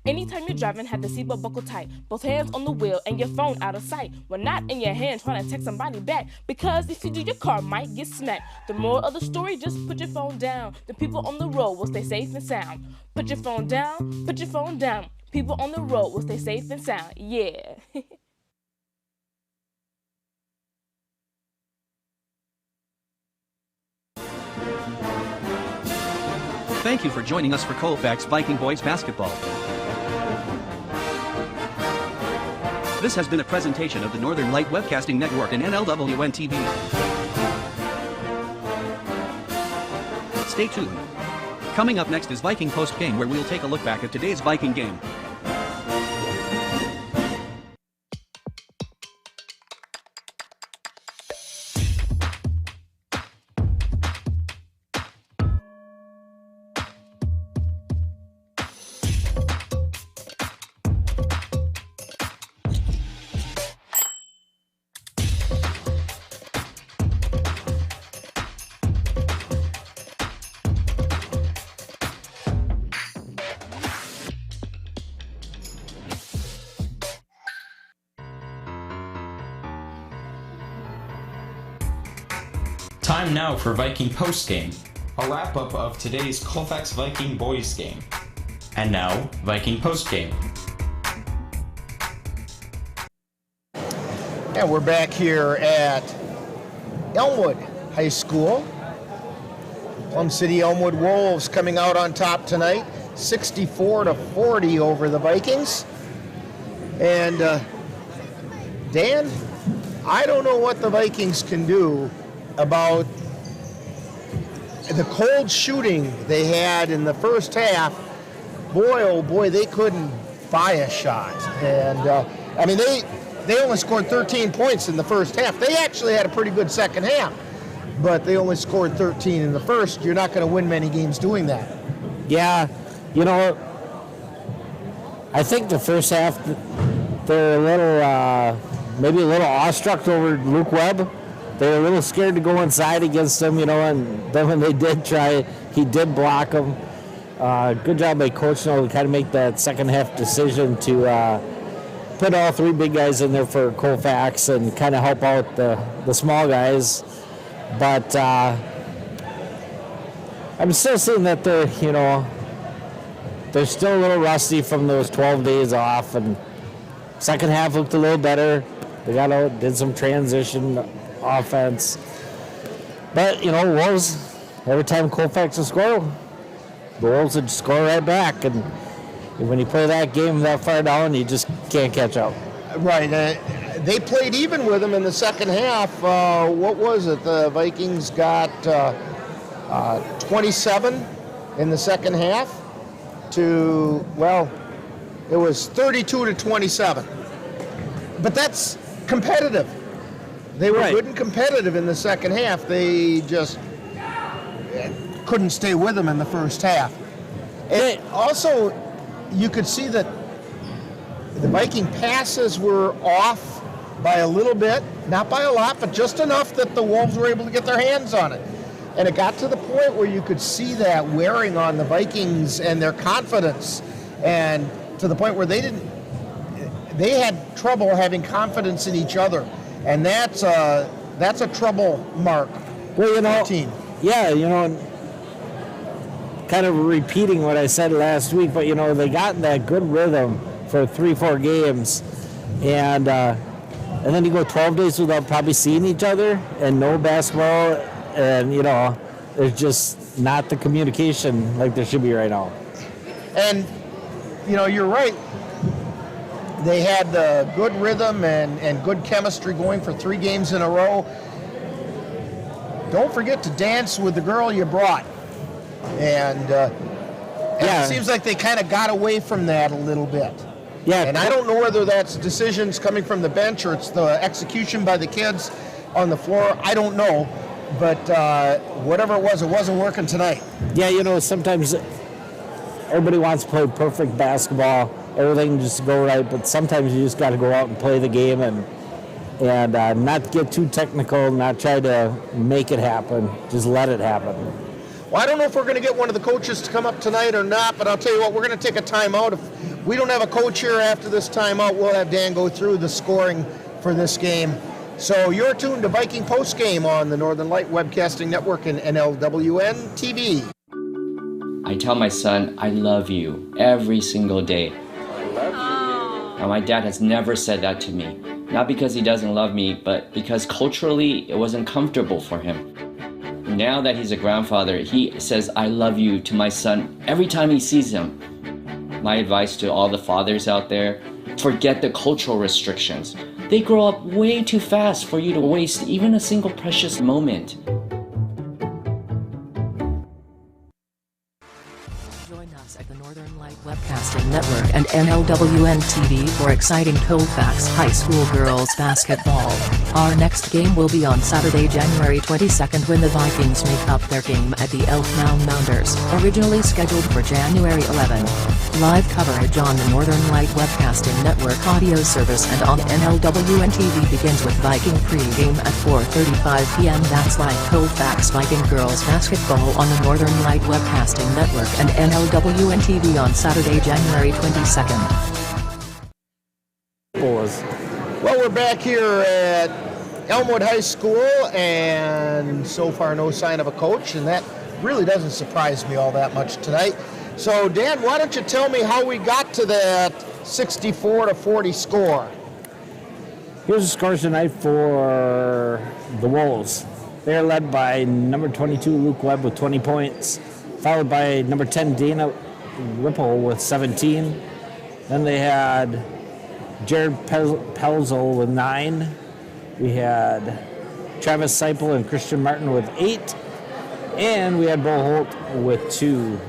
Anytime you're driving, have the seatbelt buckled tight. Both hands on the wheel and your phone out of sight. When not in your hand, trying to text somebody back. Because if you do, your car might get smacked. The moral of the story, just put your phone down. The people on the road will stay safe and sound. Put your phone down, put your phone down. People on the road will stay safe and sound. Yeah. Thank you for joining us for Colfax Viking Boys Basketball. This has been a presentation of the Northern Light Webcasting Network and NLWN-TV. Stay tuned. Coming up next is Viking Postgame, where we'll take a look back at today's Viking game. Time now for Viking Postgame, a wrap-up of today's Colfax Viking Boys game. And now, Viking Postgame. And we're back here at Elmwood High School. Plum City-Elmwood Wolves coming out on top tonight, 64-40 over the Vikings. And Dan, I don't know what the Vikings can do about the cold shooting they had in the first half. Boy, oh boy, they couldn't buy a shot. And I mean, they only scored 13 points in the first half. They actually had a pretty good second half, but they only scored 13 in the first. You're not going to win many games doing that. Yeah, you know, I think the first half they're a little, maybe a little awestruck over Luke Webb. They were a little scared to go inside against him, you know, and then when they did try, he did block them. Good job by Coach to kind of make that second half decision to put all three big guys in there for Colfax and kind of help out the small guys. But I'm still seeing that they're, you know, they're still a little rusty from those 12 days off. And second half looked a little better. They got out, did some transition offense. But, you know, Wolves, every time Colfax would score, the Wolves would score right back. And when you play that game that far down, you just can't catch up. Right. They played even with them in the second half. What was it? The Vikings got 27 in the second half to, well, it was 32-27. But that's competitive. They were good and competitive in the second half. They just couldn't stay with them in the first half. And also, you could see that the Viking passes were off by a little bit, not by a lot, but just enough that the Wolves were able to get their hands on it. And it got to the point where you could see that wearing on the Vikings and their confidence, and to the point where they had trouble having confidence in each other. And that's a trouble mark. Well, you know, team. Yeah, you know, kind of repeating what I said last week, but you know, they got in that good rhythm for 3-4 games, and then you go 12 days without probably seeing each other and no basketball, and you know, there's just not the communication like there should be right now. And you know, you're right. They had the good rhythm and good chemistry going for 3 games in a row. Don't forget to dance with the girl you brought. And it seems like they kind of got away from that a little bit. Yeah. And I don't know whether that's decisions coming from the bench or it's the execution by the kids on the floor. I don't know. But whatever it wasn't working tonight. Yeah, you know, sometimes everybody wants to play perfect basketball. Everything just go right, but sometimes you just got to go out and play the game and not get too technical, not try to make it happen. Just let it happen. Well, I don't know if we're going to get one of the coaches to come up tonight or not, but I'll tell you what, we're going to take a timeout. If we don't have a coach here after this timeout. We'll have Dan go through the scoring for this game. So you're tuned to Viking Postgame on the Northern Light Webcasting Network and NLWN-TV. I tell my son, I love you every single day. I love you. Now, my dad has never said that to me. Not because he doesn't love me, but because culturally it wasn't comfortable for him. Now that he's a grandfather, he says, I love you to my son every time he sees him. My advice to all the fathers out there, forget the cultural restrictions. They grow up way too fast for you to waste even a single precious moment. Join us at the Northern Light Webcasting Network and NLWN-TV for exciting Colfax High School girls basketball. Our next game will be on Saturday, January 22nd when the Vikings make up their game at the Elk Mound Mounders, originally scheduled for January 11. Live coverage on the Northern Light Webcasting Network audio service and on NLWN-TV begins with Viking pregame at 4:35 p.m. That's like Colfax Viking girls basketball on the Northern Light Webcasting Network and NLWN-TV on Saturday, January 22nd. Well, we're back here at Elmwood High School, and so far no sign of a coach, and that really doesn't surprise me all that much tonight. So, Dan, why don't you tell me how we got to that 64-40 score? Here's the scores tonight for the Wolves. They are led by number 22, Luke Webb, with 20 points, followed by number 10, Dana Whipple, with 17. Then they had Jared Pelzel with 9. We had Travis Seipel and Christian Martin with 8. And we had Bo Holt with 2.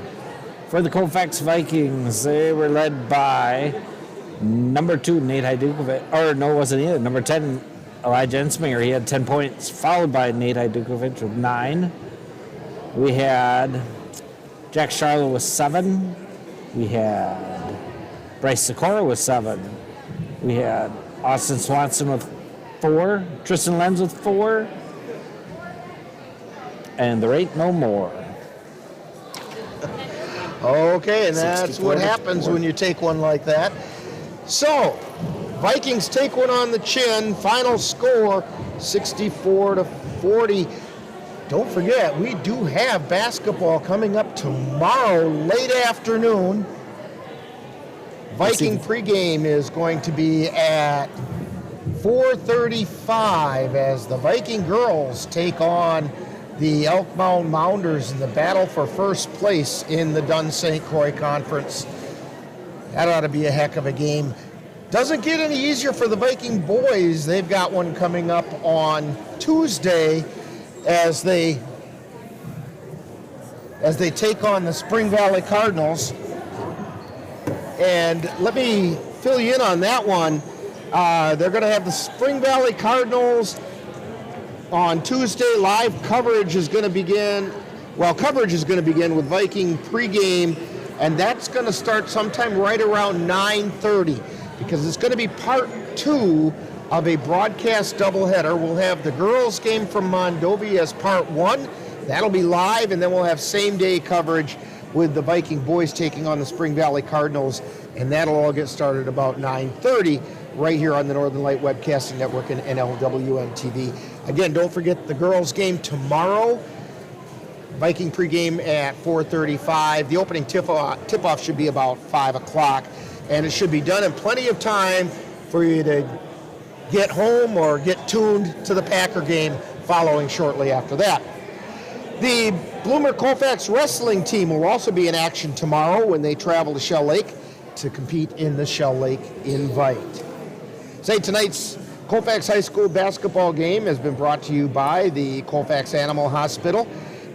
For the Colfax Vikings, they were led by number 2, Nate Hydukovic. Or no, it wasn't either. Number 10, Elijah Ensminger. He had 10 points, followed by Nate Hydukovic with 9. We had Jack Charlotte with 7. We had Bryce Sikora with 7. We had Austin Swanson with 4. Tristan Lenz with 4. And there ain't no more. Okay, and that's what happens when you take one like that. So, Vikings take one on the chin. Final score, 64-40. Don't forget, we do have basketball coming up tomorrow, late afternoon. Viking pregame is going to be at 4:35 as the Viking girls take on the Elk Mound Mounders in the battle for first place in the Dunn St. Croix Conference. That ought to be a heck of a game. Doesn't get any easier for the Viking boys. They've got one coming up on Tuesday as they take on the Spring Valley Cardinals. And let me fill you in on that one. They're going to have the Spring Valley Cardinals on Tuesday. Live coverage is going to begin. Well, coverage is going to begin with Viking pregame, and that's going to start sometime right around 9:30 because it's going to be part 2 of a broadcast doubleheader. We'll have the girls' game from Mondovi as part 1. That'll be live, and then we'll have same-day coverage with the Viking boys taking on the Spring Valley Cardinals, and that'll all get started about 9:30 right here on the Northern Light Webcasting Network and NLWN-TV. Again, don't forget the girls' game tomorrow. Viking pregame at 4:35. The opening tip-off should be about 5 o'clock, and it should be done in plenty of time for you to get home or get tuned to the Packer game following shortly after that. The Bloomer Colfax wrestling team will also be in action tomorrow when they travel to Shell Lake to compete in the Shell Lake Invite. Say tonight's Colfax High School basketball game has been brought to you by the Colfax Animal Hospital,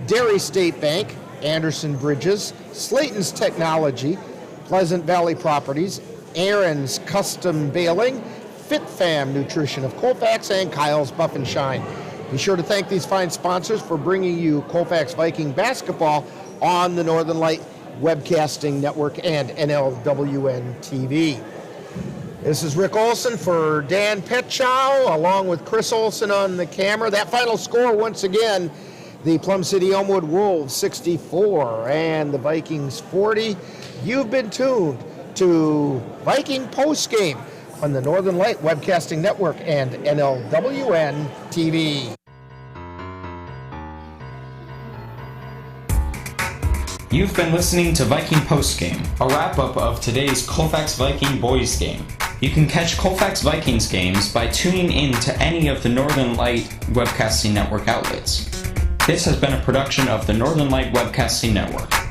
Dairy State Bank, Anderson Bridges, Slayton's Technology, Pleasant Valley Properties, Aaron's Custom Baling, FitFam Nutrition of Colfax, and Kyle's Buff and Shine. Be sure to thank these fine sponsors for bringing you Colfax Viking basketball on the Northern Light Webcasting Network and NLWN-TV. This is Rick Olson for Dan Petchow, along with Chris Olson on the camera. That final score, once again, the Plum City-Elmwood Wolves 64 and the Vikings 40. You've been tuned to Viking Postgame on the Northern Light Webcasting Network and NLWN-TV. You've been listening to Viking Postgame, a wrap-up of today's Colfax Viking Boys game. You can catch Colfax Vikings games by tuning in to any of the Northern Light Webcasting Network outlets. This has been a production of the Northern Light Webcasting Network.